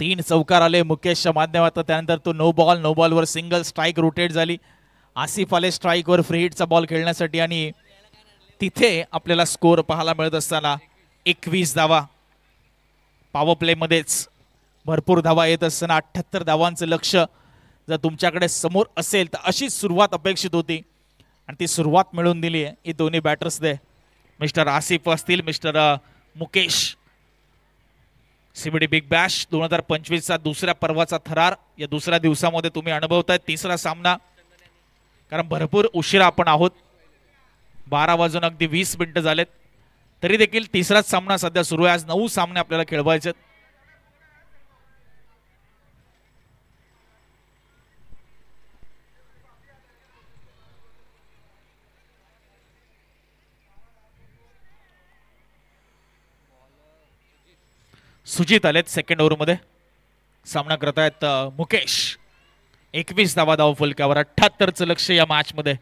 तीन चौकार आले मुकेशच्या माध्यमातून. त्यानंतर तो नो बॉलवर सिंगल स्ट्राईक रोटेट झाली. आसिफ आले स्ट्राईकवर फ्री हिटचा बॉल खेळण्यासाठी आणि तिथे आपल्याला स्कोर पाहायला मिळत असताना 21 धावा. पॉवर प्ले मध्येच भरपूर धावा येत असताना 78 धावांचं लक्ष जर तुमच्याकडे समोर असेल तर अशी सुरुवात अपेक्षित होती आणि ती सुरुवात मिळवून दिली आहे ही दोन्ही बॅटर्सने. मिस्टर आसिफ असतील, mister Mukesh. CBD Big Bash 2025चा दुसऱ्या पर्वाचा थरार या दुसऱ्या दिवसामध्ये तुम्ही अनुभवताय. तिसरा सामना, कारण भरपूर उशिरा आपण आहोत. 12 वाजून अगदी 20 मिनिटं झालेत तरी देखील तिसराच सामना सध्या सुरू आहे. आज 9 सामने आपल्याला खेळवायचे. सुजित आलेत सेकंड ओव्हर मध्ये. सामना करत आहेत मुकेश. 21 धावा धाव फलकावर. 78चं लक्ष या मॅच मध्ये.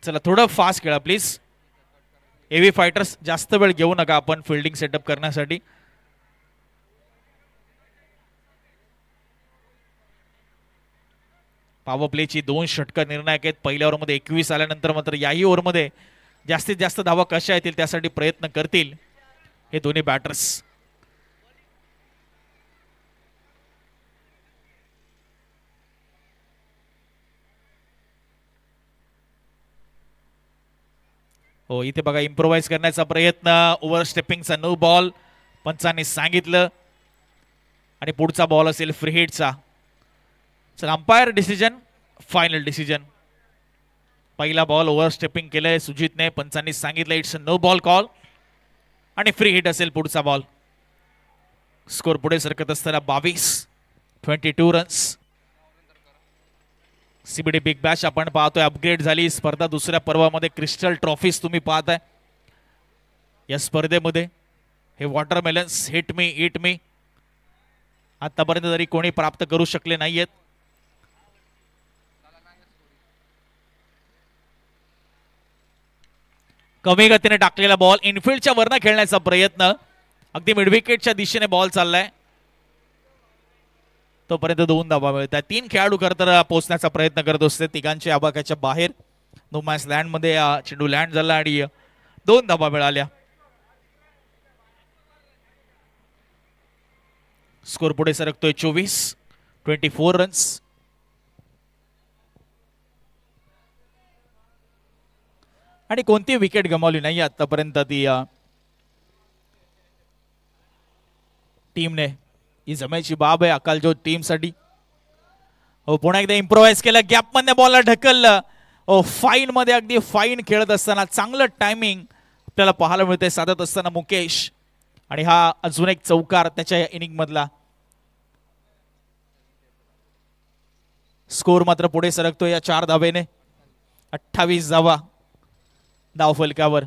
चला थोडं फास्ट खेळा प्लीज. एव्ही फायटर्स जास्त वेळ घेऊ नका आपण फिल्डिंग सेटअप करण्यासाठी. पॉवर प्लेची 2 षटकं निर्णायक आहेत. पहिल्या ओव्हरमध्ये 21 आल्यानंतर मात्र याही ओव्हरमध्ये जास्तीत जास्त धावा कशा येतील त्यासाठी प्रयत्न करतील हे दोन्ही बॅटर्स. हो, इथे बघा इम्प्रोवाइज करण्याचा प्रयत्न, ओव्हर स्टेपिंगचा नो बॉल पंचांनी सांगितलं आणि पुढचा बॉल असेल फ्री हिटचा. चला, अंपायर डिसिजन, फायनल डिसिजन. पहिला बॉल ओव्हर स्टेपिंग केलंय सुजितने, पंचांनी सांगितलं it's a no ball call आणि फ्री हिट असेल पुढचा बॉल. स्कोर पुढे सरकत असताना 22 रन्स. सीबीडी बिग बॅश आपण पाहतोय अपग्रेड झाली स्पर्धा. दुसऱ्या पर्वामध्ये क्रिस्टल ट्रॉफीज तुम्ही पाहताय या स्पर्धेमध्ये. हे वॉटरमेलन्स हिट मी इट मी आतापर्यंत तरी कोणी प्राप्त करू शकले नाहीयेत. कमी गतीने टाकलेला बॉल इनफिल्डच्या वरनं खेळण्याचा प्रयत्न, अगदी मिडविकेटच्या दिशेने बॉल चाललाय. तोपर्यंत 2 धावा मिळतात. 3 खेळाडू खरं तर पोहोचण्याचा प्रयत्न करत असते, तिघांच्या आबाक्याच्या बाहेर. नो मॅच लँड मध्ये चेंडू लँड झाला आणि 2 धावा मिळाल्या. स्कोर पुढे सरकतोय 24 रन्स. आणि कोणती विकेट गमावली नाही आतापर्यंत ती टीमने. ही जमायची बाब आहे अकालजोत टीमसाठी. हो, पुन्हा एकदा इम्प्रोवाइज केलं, गॅप मध्ये बॉलला ढकललं. हो, फाईन मध्ये अगदी फाईन खेळत असताना चांगलं टायमिंग आपल्याला पाहायला मिळते साधत असताना मुकेश. आणि हा अजून एक चौकार त्याच्या इनिंग मधला. स्कोर मात्र पुढे सरकतो या 4 धावेने. 28 धावा धाव फलकावर.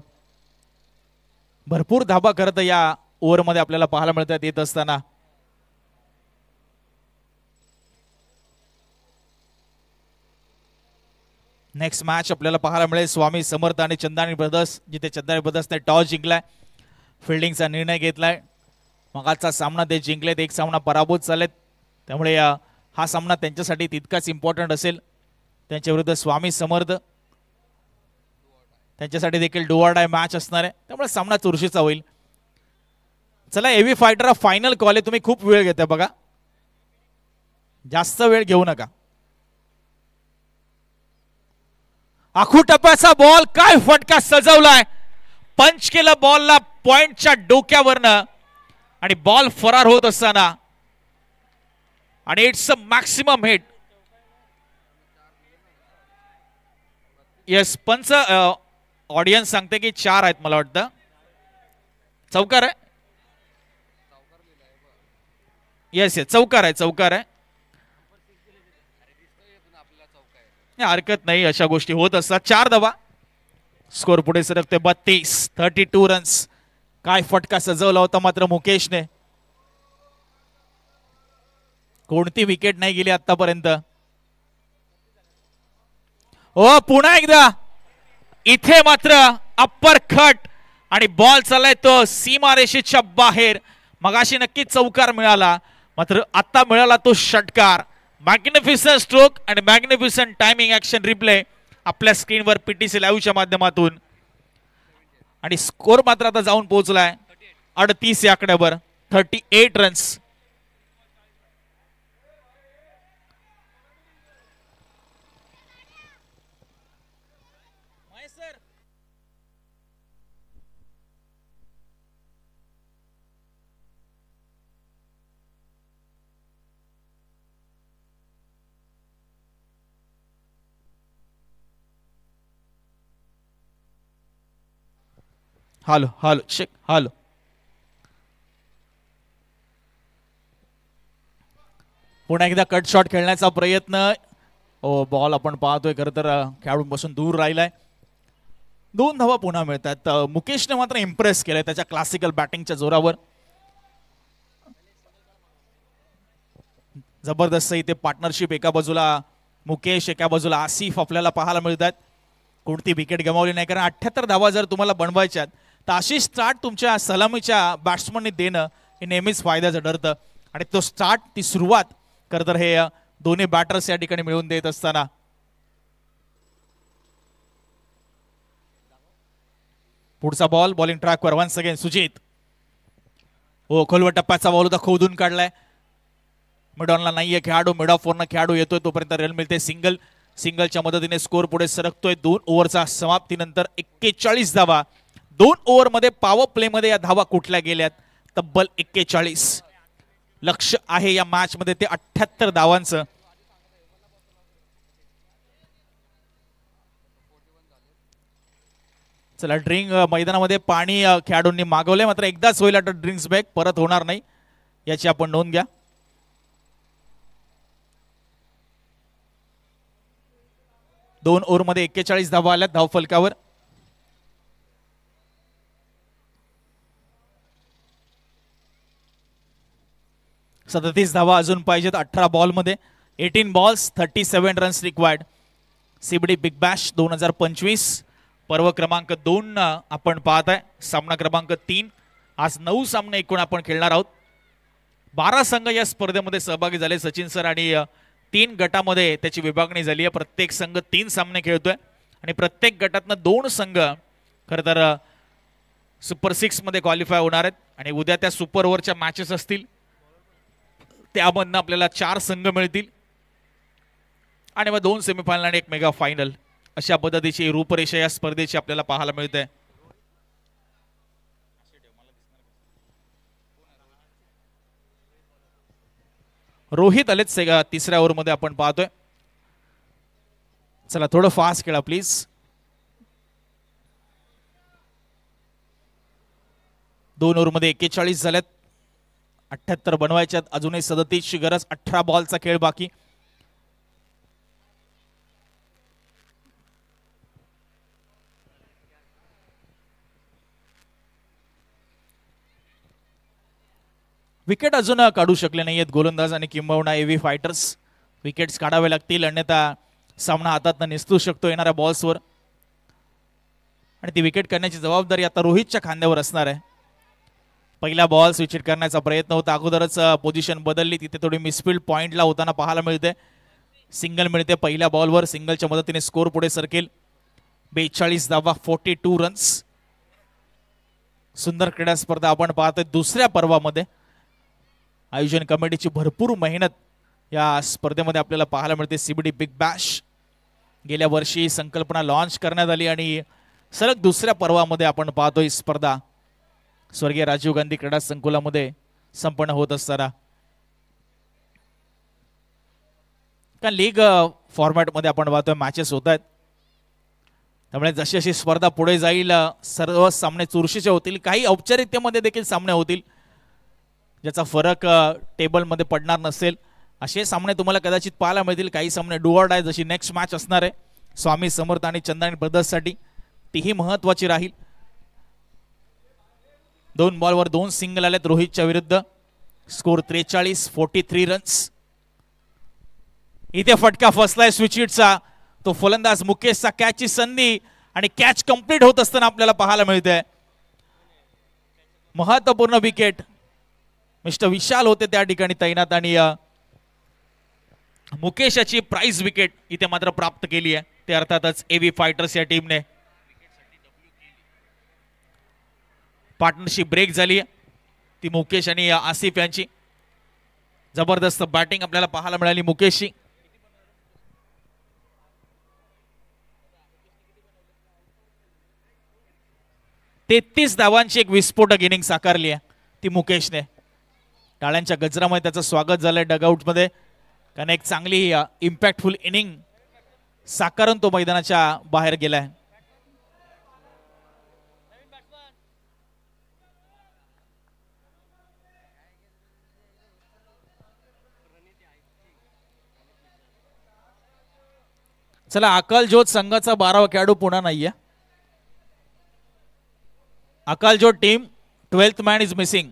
भरपूर धाबा करत या ओव्हरमध्ये आपल्याला पाहायला मिळतात येत असताना. नेक्स्ट मॅच आपल्याला पाहायला मिळेल स्वामी समर्थ आणि चंदानी ब्रदर्स, जिथे चंदानी ब्रदर्सने टॉस जिंकलाय, फिल्डिंगचा निर्णय घेतलाय. मगाचा सामना ते जिंकलेत, एक सामना पराभूत झालेत, त्यामुळे हा सामना त्यांच्यासाठी तितकाच इम्पॉर्टंट असेल. त्यांच्या विरुद्ध स्वामी समर्थ, त्यांच्यासाठी देखील डू ऑर डाय मॅच असणार आहे, त्यामुळे सामना चुरशीचा होईल. चला, एव्ही फायटर फायनल कॉल आहे. तुम्ही खूप वेळ घेताय बघा, जास्त वेळ घेऊ नका. आखू टप्प्याचा बॉल, काय फटका सजवलाय. पंच केलं बॉलला पॉइंटच्या डोक्यावरनं आणि बॉल फरार होत असताना आणि it's a maximum hit. Yes, पंच ऑडियन्स सांगते की 4 आहेत, मला वाटतं चौकार आहे. येस येस, चौकार आहे, चौकार आहे. हरकत नाही, अशा गोष्टी होत असतात. 4 धावा. स्कोर पुढे सरकते 32 रन्स. काय फटका सजवला होता मात्र मुकेशने. कोणती विकेट नाही गेली आतापर्यंत. ओ, पुन्हा एकदा इथे मात्र अप्पर कट आणि बॉल चाललाय तो सीमारेषेच्या बाहेर. मगाशी नक्कीच चौकार मिळाला, मात्र आता मिळाला तो षटकार. मॅग्निफिसंट स्ट्रोक आणि मॅग्निफिसंट टायमिंग ऍक्शन रिप्ले आपल्या स्क्रीनवर पीटीसी लाईव्हच्या माध्यमातून. आणि स्कोर मात्र आता जाऊन पोहोचलाय 38 या आकड्यावर. 38 रन्स. हालो हालो शेक हालो. पुन्हा एकदा कट शॉट खेळण्याचा प्रयत्न. ओ, बॉल आपण पाहतोय खरं तर खेळाडूंपासून दूर राहिलाय. 2 धावा पुन्हा मिळतात. मुकेशने मात्र इम्प्रेस केलंय त्याच्या क्लासिकल बॅटिंगच्या जोरावर. जबरदस्त इथे पार्टनरशिप, एका बाजूला मुकेश, एका बाजूला आसिफ आपल्याला पाहायला मिळतात. कोणती विकेट गमावली नाही, कारण 78 धावा जर तुम्हाला बनवायच्यात तर अशी स्टार्ट तुमच्या सलामीच्या बॅट्समनने देणं हे नेहमीच फायद्याचं ठरतं. आणि तो स्टार्ट, ती सुरुवात खरं तर हे दोन्ही बॅटर्स या ठिकाणी मिळवून देत असताना. पुढचा बॉल बॉलिंग ट्रॅकवर वन्स अगेन सुजित. हो, खोलवर टप्प्याचा बॉल होता, खोदून काढलाय. मिड ऑनला नाहीये खेळाडू, मिड ऑफ वरनं खेळाडू येतोय, तोपर्यंत रन मिळते. सिंगल सिंगलच्या मदतीने स्कोर पुढे सरकतोय. 2 ओव्हरचा समाप्तीनंतर 41 धावा. 2 ओव्हरमध्ये पॉवर प्लेमध्ये या धावा कुठल्या गेल्यात? तब्बल 41. लक्ष आहे या मॅच मध्ये ते 78 धावांचं. चला ड्रिंक मैदानामध्ये पाणी खेळाडूंनी मागवले, मात्र एकदाच होईल आता ड्रिंक्स बॅक, परत होणार नाही याची आपण नोंद घ्या. दोन ओव्हरमध्ये 41 धावा आल्या धाव फलकावर. सदतीस धावा अजून पाहिजेत 18 बॉलमध्ये. 18 balls 37 runs required. CBD Big Bash 2025 पर्व क्रमांक 2 आपण पाहत आहे. सामना क्रमांक 3. आज 9 सामने एकूण आपण खेळणार आहोत. 12 संघ या स्पर्धेमध्ये सहभागी झाले सचिन सर, आणि 3 गटामध्ये त्याची विभागणी झाली आहे. प्रत्येक संघ 3 सामने खेळतोय आणि प्रत्येक गटातनं 2 संघ खरं तर सुपर 6 मध्ये क्वालिफाय होणार आहेत. आणि उद्या त्या सुपर ओव्हरच्या मॅचेस असतील, त्यामधनं आपल्याला 4 संघ मिळतील आणि मग 2 सेमीफायनल आणि 1 मेगा फायनल. अशा पद्धतीची रूपरेषा या स्पर्धेची आपल्याला पाहायला मिळते. रोहित आलेच तिसऱ्या ओव्हरमध्ये आपण पाहतोय. चला थोडं फास्ट खेळा प्लीज. 2 ओव्हरमध्ये 41 झाल्यात. 78 बनवायच्यात. अजूनही 37 ची गरज. 18 बॉलचा खेळ बाकी. विकेट अजून काढू शकले नाहीयेत गोलंदाज आणि किंबहुना एव्ही फायटर्स. विकेट्स काढावे लागतील, अन्यथा सामना हातात निसटू शकतो येणाऱ्या बॉल्सवर. आणि ती विकेट करण्याची जबाबदारी आता रोहितच्या खांद्यावर असणार आहे. पहिला बॉल स्विच करण्याचा प्रयत्न होता, अगोदरच पोझिशन बदलली, तिथे थोडी मिसफिल्ड पॉइंटला होताना पाहायला मिळते. सिंगल मिळते पहिल्या बॉलवर. सिंगलच्या मदतीने स्कोर पुढे सरकेल. 42 धावा 42 रन्स. सुंदर क्रीडा स्पर्धा आपण पाहतोय. दुसऱ्या पर्वामध्ये आयोजन कमिटीची भरपूर मेहनत या स्पर्धेमध्ये आपल्याला पाहायला मिळते. सीबीडी बिग बॅश गेल्या वर्षी संकल्पना लॉन्च करण्यात आली आणि सलग दुसऱ्या पर्वामध्ये आपण पाहतोय स्पर्धा स्वर्गीय राजीव गांधी क्रीडा संकुलामध्ये संपन्न होत असताना. का लीग फॉर्मॅटमध्ये आपण पाहतोय मॅचेस होत आहेत, त्यामुळे जशी जशी स्पर्धा पुढे जाईल सर्व सामने चुरशीचे होतील. काही औपचारिकतेमध्ये देखील सामने होतील ज्याचा फरक टेबलमध्ये पडणार नसेल. असे सामने तुम्हाला कदाचित पाहायला मिळतील. काही सामने डू ऑर डाय, जशी नेक्स्ट मॅच असणार आहे स्वामी समर्थ आणि चंदानी ब्रदर्ससाठी, तीही महत्वाची राहील. 2 बॉलवर 2 सिंगल आलेत रोहितच्या विरुद्ध. Score 43 43 runs. इथे फटका फसलाय स्विचिटचा. तो फलंदाज मुकेशचा कॅचची संधी आणि कॅच कंप्लीट होत असताना आपल्याला पाहायला मिळते. महत्वपूर्ण विकेट. मिस्टर विशाल होते त्या ठिकाणी तैनात आणि मुकेशाची प्राइज विकेट इथे मात्र प्राप्त केली आहे. ते अर्थातच एव्ही फायटर्स या टीमने. पार्टनरशिप ब्रेक झाली ती मुकेश आणि आसिफ यांची. जबरदस्त बॅटिंग आपल्याला पाहायला मिळाली मुकेशची. तेहतीस धावांची एक विस्फोटक इनिंग साकारली आहे ती मुकेशने. टाळ्यांच्या गजरामध्ये त्याचं स्वागत झालंय डगआउटमध्ये, कारण एक चांगली इम्पॅक्टफुल इनिंग साकारून तो मैदानाच्या बाहेर गेलाय. चला अकाल ज्योत संघाचा 12वा खेळाडू पुन्हा नाहीये. Akal Jyot team 12th man is missing.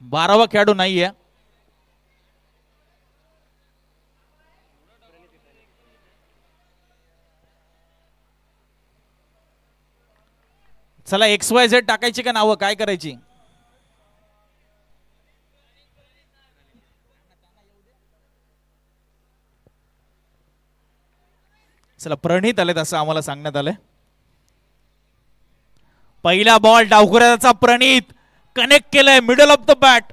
12वा खेळाडू नाहीये. चला XYZ टाकायची का नावं, काय करायची? चला प्रणित आलेत असं आम्हाला सांगण्यात आलंय. पहिला बॉल डावखुऱ्याचा प्रणित कनेक्ट केलाय मिडल ऑफ द बॅट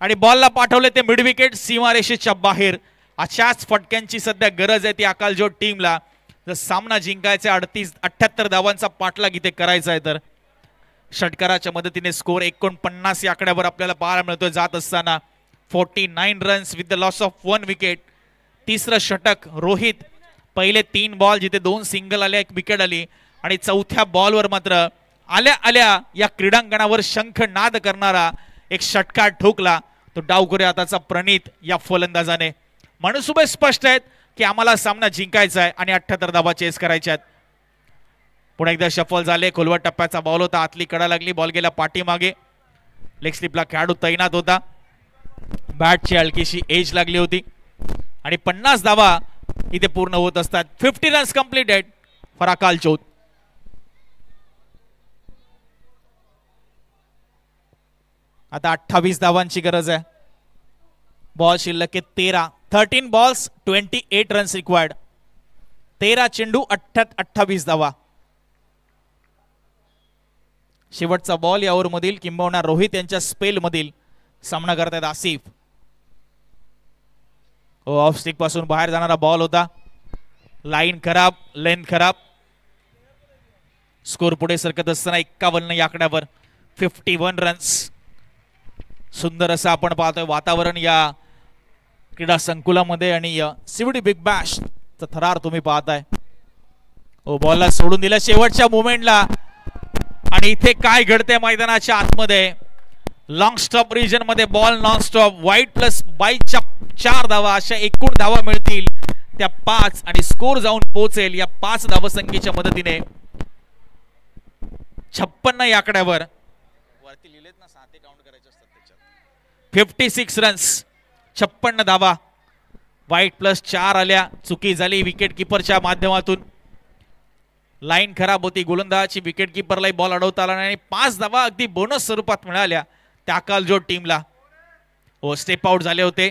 आणि बॉलला पाठवले ते मिड विकेट सीमारेषेच्या बाहेर. अशाच फटक्यांची सध्या गरज आहे ती अकालजोड टीमला. जर सामना जिंकायचा 38-78 धावांचा पाठलाग इथे करायचा आहे तर. षटकाराच्या मदतीने स्कोर 49 या आकड्यावर आपल्याला पाहायला मिळतोय जात असताना. 49 runs with the loss of 1 wicket. तिसरं षटक रोहित. पहिले 3 बॉल जिथे 2 सिंगल आले 1 विकेट आली आणि चौथ्या बॉलवर मात्र आल्या आल्या या क्रीडांगणावर शंखनाद करणारा एक षटकार ठोकला तो डावखुरे हाताचा प्रणित या फलंदाजाने. मनसुबे स्पष्ट आहेत की आम्हाला सामना जिंकायचा आहे आणि 78 धावा चेस करायच्या आहेत. पुन्हा एकदा शफल झाले. खोलवर टप्प्याचा बॉल होता. आतली कडा लागली. बॉल गेला पाठीमागे. लेग स्लिपला खेळाडू तैनात होता. बॅटची हलकीशी एज लागली होती आणि 50 धावा इथे पूर्ण होत असतात. 50 रन्स कंप्लीटेड फॉर अकालचोद. आता 28 धावांची गरज आहे. बॉल शिल्लक 13 बॉल्स 28 रन्स रिक्वायर्ड. 13 चेंडू 28 धावा. शेवटचा बॉल या ओव्हरमधील किंबहुना रोहित यांच्या स्पेल मधील सामना करतायत आसिफ. ऑफ स्टिक पासून बाहेर जाणारा बॉल होता. लाईन खराब, लेंथ खराब. स्कोर पुढे सरकत असताना 51 या आकड्यावर 51 रन्स. सुंदर असं आपण पाहतोय वातावरण या क्रीडा संकुलामध्ये आणि सीव्हीडी बिग बॅश चा थरार तुम्ही पाहताय. बॉलला सोडून दिला शेवटच्या मोमेंटला आणि इथे काय घडते मैदानाच्या आतमध्ये. लॉंग स्टॉप रिजन मध्ये बॉल नॉन स्टॉप. वाईट प्लस 22च्या 4 धावा अशा एकूण धावा मिळतील त्या 5 आणि स्कोर जाऊन पोहोचेल या 5 धावसंख्येच्या मदतीने 56 या आकड्यावर. वरती लिहिलेत ना 7 काउंट करायचे असतात त्याच्यात. 56 रन्स 56 धावा. वाईट प्लस 4 आल्या. चुकी झाली विकेट किपरच्या माध्यमातून. लाईन खराब होती. गोलंदाजाची विकेट किपरलाही बॉल अडवता आला नाही. 5 धावा अगदी बोनस स्वरूपात मिळाल्या त्या अकालजोड टीमला. स्टेप आउट झाले होते.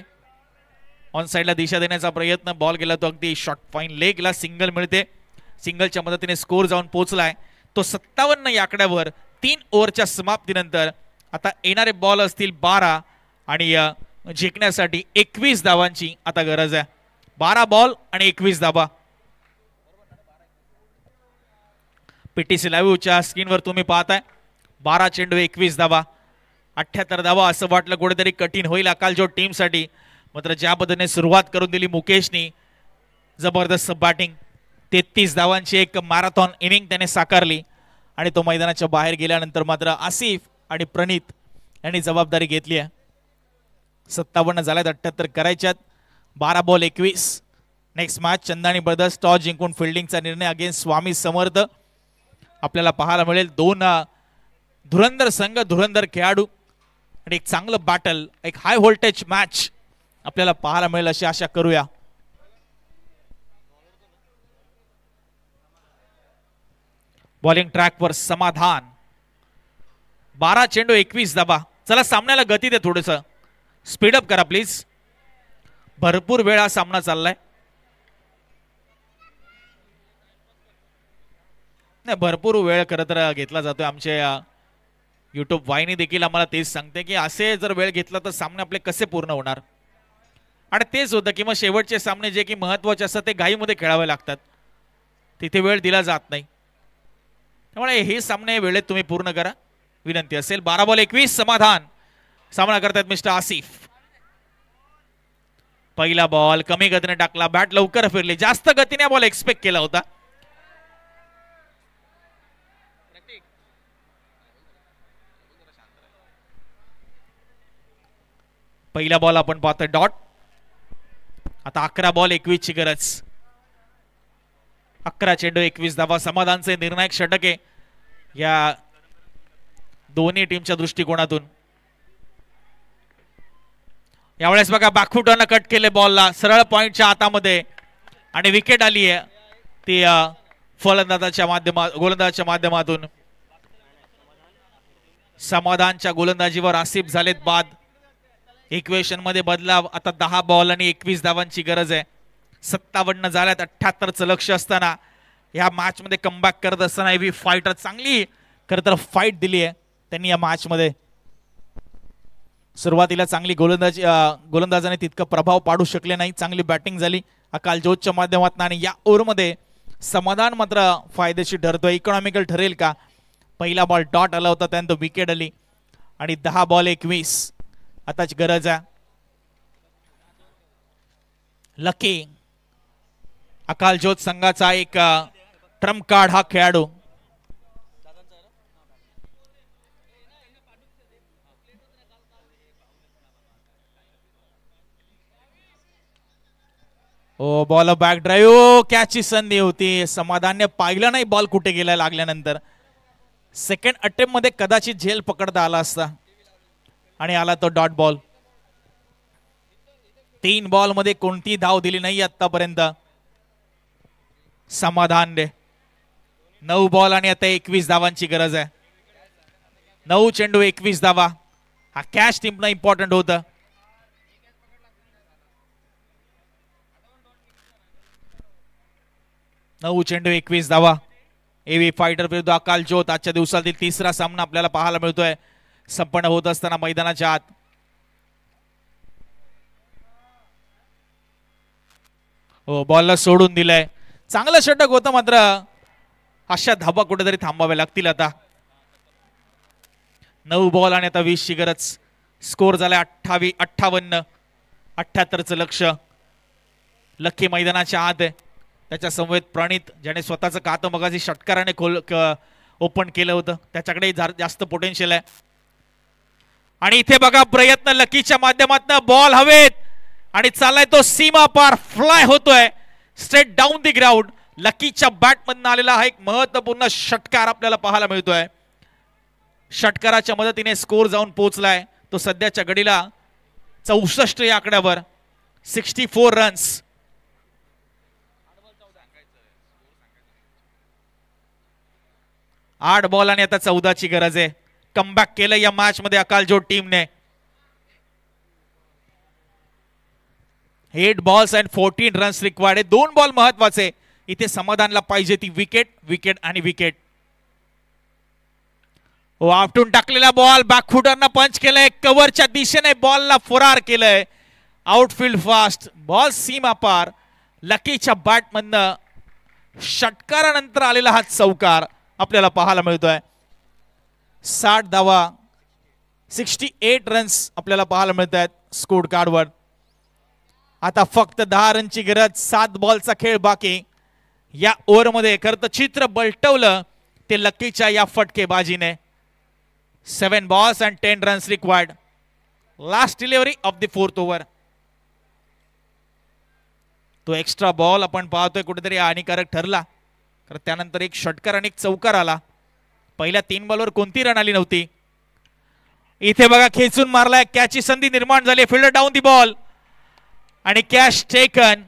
ऑन साइडला दिशा देण्याचा प्रयत्न. बॉल गेला तो अगदी शॉर्ट फाईन लेगला. सिंगल मिळते. सिंगलच्या मदतीने स्कोर जाऊन पोहोचलाय तो 57 या आकड्यावर. 3 ओव्हरच्या समाप्तीनंतर आता येणारे बॉल असतील 12 आणि जिंकण्यासाठी 21 धावांची आता गरज आहे. 12 बॉल आणि 21 धावा. पीटीसी लाईव्हच्या स्क्रीनवर तुम्ही पाहताय 12 चेंडू 21 धावा. 78 धावा असं वाटलं कुठेतरी कठीण होईल अकालजोड टीमसाठी. मात्र ज्या पद्धतीने सुरुवात करून दिली मुकेशनी जबरदस्त बॅटिंग. 33 धावांची एक मॅरेथॉन इनिंग त्याने साकारली आणि तो मैदानाच्या बाहेर गेल्यानंतर मात्र आसिफ आणि प्रणित यांनी जबाबदारी घेतली आहे. 57 झाल्यात. 78 करायच्यात. 12 ball 21. Next match Chandani brothers toss जिंकून फिल्डिंगचा निर्णय अगेन्स्ट स्वामी समर्थ आपल्याला पाहायला मिळेल. 2 धुरंधर संघ, धुरंधर खेळाडू आणि एक चांगलं बॅटल, एक हाय व्होल्टेज मॅच आपल्याला पाहायला मिळेल अशी आशा करूया. बॉलिंग ट्रॅकवर समाधान. 12 चेंडू 21 धावा. चला सामन्याला गती दे. थोडस स्पीडअप करा प्लीज. भरपूर वेळ हा सामना चाललाय. नाही भरपूर वेळ खरं तर घेतला जातोय. आमचे युट्यूब वाहिनी देखील आम्हाला तेच सांगते की असे जर वेळ घेतला तर सामने आपले कसे पूर्ण होणार. आणि तेच होतं की मग शेवटचे सामने जे की महत्वाचे असतात ते घाईमध्ये खेळावे लागतात. तिथे वेळ दिला जात नाही. त्यामुळे हे सामने वेळेत तुम्ही पूर्ण करा विनंती असेल. 12 बॉल 21 समाधान. सामना करतात मिस्टर आसिफ. पहिला बॉल कमी गतीने टाकला. बॅट लवकर फिरली. जास्त गतीने बॉल एक्सपेक्ट केला होता. पहिला बॉल आपण पाहतोय डॉट. आता 11 बॉल 21 ची गरज. 11 चेंडू 21 धावा. समाधानचे निर्णायक षटक आहे या दोन्ही टीमच्या दृष्टिकोनातून. यावेळेस बघा बॅकफुटनं कट केले बॉलला सरळ पॉइंटच्या हातामध्ये आणि विकेट आली आहे ती गोलंदाजाच्या माध्यमातून. समाधानच्या गोलंदाजीवर आसिफ झालेत बाद. इक्वेशन मध्ये बदलाव. आता 10 बॉल आणि 21 धावांची गरज आहे. 57 झाल्यात. 78चं लक्ष असताना या मॅच मध्ये कमबॅक करत असताना हेवी फायटर चांगली खरं तर फाईट दिली आहे त्यांनी या मॅच मध्ये. सुरुवातीला चांगली गोलंदाजाने तितका प्रभाव पाडू शकले नाही. चांगली बॅटिंग झाली अकाल जोतच्या माध्यमातून आणि या ओव्हरमध्ये समाधान मात्र फायदेशीर ठरतोय. इकॉनॉमिकल ठरेल का? पहिला बॉल डॉट आला होता, त्यानंतर विकेट आली आणि 10 बॉल 21 आताची गरज आहे. लकी अकाल ज्योत संघाचा एक ट्रम्प कार्ड हा खेळाडू. ओ बॉल बॅक ड्राईव्ह, कॅचची संधी होती. समाधानने पाहिलं नाही बॉल कुठे गेला लागल्यानंतर. सेकंड अटेम्प्ट मध्ये कदाचित झेल पकडता आला असता आणि आला तो डॉट बॉल. 3 बॉल मध्ये कोणती धाव दिली नाही आतापर्यंत समाधानने. 9 बॉल आणि आता 21 धावांची गरज आहे. 9 चेंडू 21 धावा. हा कॅच टीमना इम्पॉर्टंट होतं. नऊ चेंडू 21 धावा. एव्ही फायटर विरुद्ध अकाल ज्योत आजच्या दिवसातील तिसरा सामना आपल्याला पाहायला मिळतोय संपन्न होत असताना मैदानाच्या आत. हो बॉलला सोडून दिलंय. चांगलं षटक होतं मात्र अशा धाबा कुठेतरी थांबाव्या लागतील आता. 9 बॉल आणि आता 20 ची गरज. स्कोर झालाय 58. 78चं लक्ष. लक्की मैदानाच्या आत आहे. त्याच्या समवेत प्रणित ज्याने स्वतःचं खातं मगाशी षटकाराने ओपन केलं होतं, त्याच्याकडे जास्त पोटेन्शियल आहे. आणि इथे बघा प्रयत्न लकीच्या माध्यमातून बॉल हवेत आणि चाललाय तो सीमा पार फ्लाय होतोय स्ट्रेट डाऊन दी ग्राउंड. लकीच्या बॅटमधून आलेला हा एक महत्वपूर्ण षटकार आपल्याला पाहायला मिळतोय. षटकाराच्या मदतीने स्कोर जाऊन पोहोचलाय तो सध्याच्या घडीला 64 या आकड्यावर. 64 रन्स. 8 बॉल आणि आता 14ची गरज आहे. कमबॅक केलं या मॅच मध्ये अकाल ज्योत टीमने. 8 बॉल्स अँड 14 रन्स रिक्वायर्ड आहे. 2 बॉल महत्वाचे इथे. समाधानला पाहिजे ती विकेट आणि विकेट. आपटून टाकलेला बॉल बॅकफुटरनं पंच केलंय. कव्हरच्या दिशेने बॉलला फरार केलंय. Outfield fast. बॉल सीमा पार. लकीच्या बॅटमधनं षटकारानंतर आलेला हा चौकार आपल्याला पाहायला मिळतोय. 60 धावा 68 रन्स आपल्याला पाहायला मिळत आहेत स्कोर कार्डवर. आता फक्त 10 रनची गरज. 7 बॉलचा खेळ बाकी. या ओव्हरमध्ये खरं तर चित्र बलटवलं ते लकीच्या या फटकेबाजीने. 7 balls and 10 runs required. Last delivery of the 4th over. तो एक्स्ट्रा बॉल आपण पाहतोय कुठेतरी हानिकारक ठरला. त्यानंतर एक षटकार आणि एक चौकार आला. पहिल्या 3 बॉलवर कोणती रन आली नव्हती. इथे बघा खेचून मारलाय. कॅचची संधी निर्माण झाली. फिल्डर डाऊन दी बॉल आणि कॅच टेकन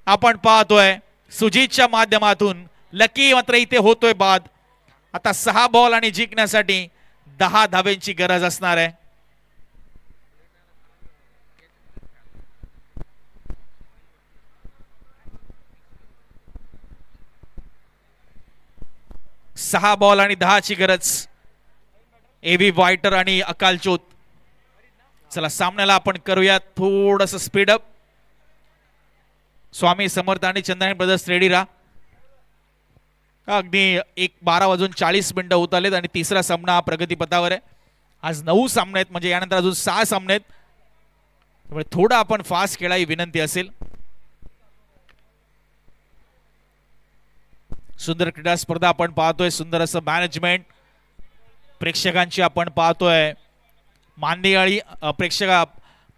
आपण पाहतोय सुजीतच्या माध्यमातून. लकी मात्र इथे होतोय बाद. आता 6 बॉल आणि जिंकण्यासाठी 10 धाब्यांची गरज असणार आहे. सहा बॉल आणि 10ची गरज. एव्ही फायटर आणि अकाल ज्योत. चला सामन्याला आपण करूया थोडस स्पीडअप. स्वामी समर्थ आणि चंद्रायण ब्रदर्स रेडी राहा. अगदी 12:40 होत आलेत आणि तिसरा सामना हा प्रगतीपथावर आहे. आज 9 सामने आहेत म्हणजे यानंतर अजून 6 सामने आहेत. त्यामुळे थोडं आपण फास्ट खेळायची विनंती असेल. सुंदर क्रीडा स्पर्धा आपण पाहतोय. सुंदर असं मॅनेजमेंट प्रेक्षकांची आपण पाहतोय. मांदियाळी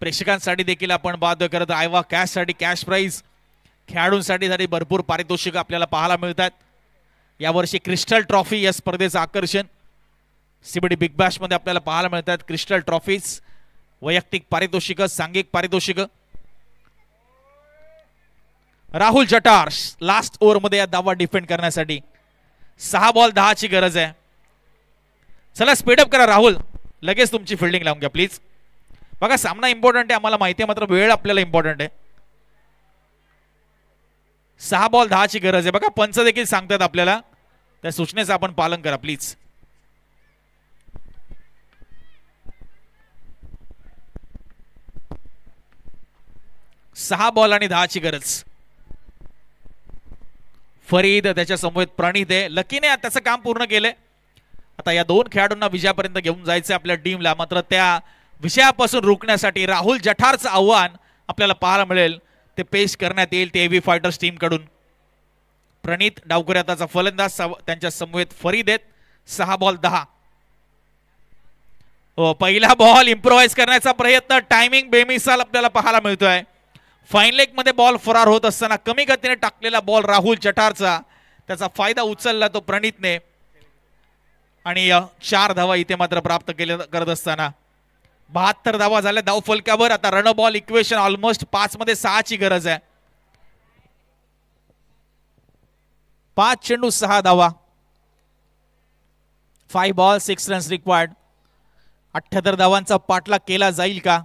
प्रेक्षकांसाठी देखील आपण पाहतोय. करत आयवा कॅश साठी कॅश प्राइज. खेळाडूंसाठी भरपूर पारितोषिक आपल्याला पाहायला मिळतात. यावर्षी क्रिस्टल ट्रॉफी या स्पर्धेचं आकर्षण. सीबीडी बिग बॅश मध्ये आपल्याला पाहायला मिळतात क्रिस्टल ट्रॉफीज. वैयक्तिक पारितोषिक, सांघिक पारितोषिक. राहुल जटार लास्ट ओव्हर मध्ये या धावा डिफेंड करण्यासाठी. 6 बॉल 10ची गरज आहे. चला स्पीडअप करा राहुल. लगेच तुमची फिल्डिंग लावून घ्या प्लीज. बघा सामना इम्पॉर्टंट आहे आम्हाला माहिती आहे, मात्र वेळ आपल्याला इम्पॉर्टंट आहे. 6 बॉल 10ची गरज आहे. बघा पंच देखील सांगतात आपल्याला, त्या सूचनेचं आपण पालन करा प्लीज. 6 बॉल आणि 10ची गरज. फरीद त्याच्या समोर प्रणित आहे. लकीने त्याचं काम पूर्ण केलंय. आता या 2 खेळाडूंना विजयापर्यंत घेऊन जायचं आपल्या टीमला. मात्र त्या विजयापासून रोखण्यासाठी राहुल जठारचं आव्हान आपल्याला पाहायला मिळेल. ते पेश करण्यात येईल ते एव्ही फायटर्स टीम कडून. प्रणित डावखुऱ्याचा फलंदाज, त्यांच्या समवेत फरीद आहेत. 6 बॉल 10. पहिला बॉल इम्प्रोवाइज करण्याचा प्रयत्न, टायमिंग बेमिसाल आपल्याला पाहायला मिळतोय. फाईन लेग मध्ये बॉल फरार होत असताना कमी गतीने टाकलेला बॉल राहुल जठारचा, त्याचा फायदा उचलला तो प्रणितने. आणि 4 धावा इथे मात्र प्राप्त करत असताना 72 धावा झाल्या धाव फलकावर. आता रन बॉल इक्वेशन ऑलमोस्ट 5 मध्ये 6 ची गरज आहे. 5 चेंडू 6 धावा. 5 बॉल 6 रन्स रिक्वायर्ड. 78 धावांचा पाठलाग केला जाईल का?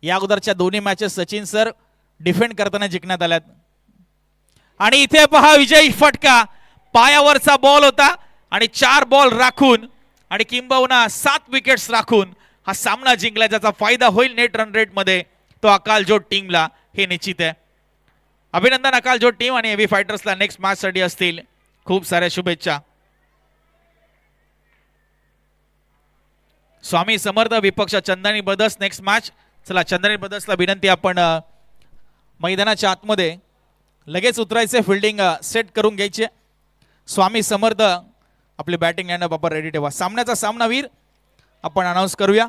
या अगोदरच्या दोन्ही मॅचेस सचिन सर डिफेंड करताना जिंकण्यात आल्यात. आणि इथे पहा विजयी फटका. पायावरचा बॉल होता आणि 4 बॉल राखून आणि किंबहुना 7 विकेट्स राखून हा सामना जिंकला. ज्याचा फायदा होईल नेट रन रेट मध्ये तो अकालजोड टीमला, हे निश्चित आहे. अभिनंदन अकालजोड टीम आणि एव्ही फायटर्सला नेक्स्ट मॅच साठी असतील खूप साऱ्या शुभेच्छा. स्वामी समर्थ विपक्ष चंदनी ब्रदर्स नेक्स्ट मॅच. चला चंदनी ब्रदर्सला विनंती, आपण मैदानाच्या आतमध्ये लगेच उतरायचे, फिल्डिंग सेट करून घ्यायचे. स्वामी समर्थ आपली बॅटिंग लाईनअप आपण रेडी ठेवा. सामन्याचा सामनावीर आपण अनाऊन्स करूया.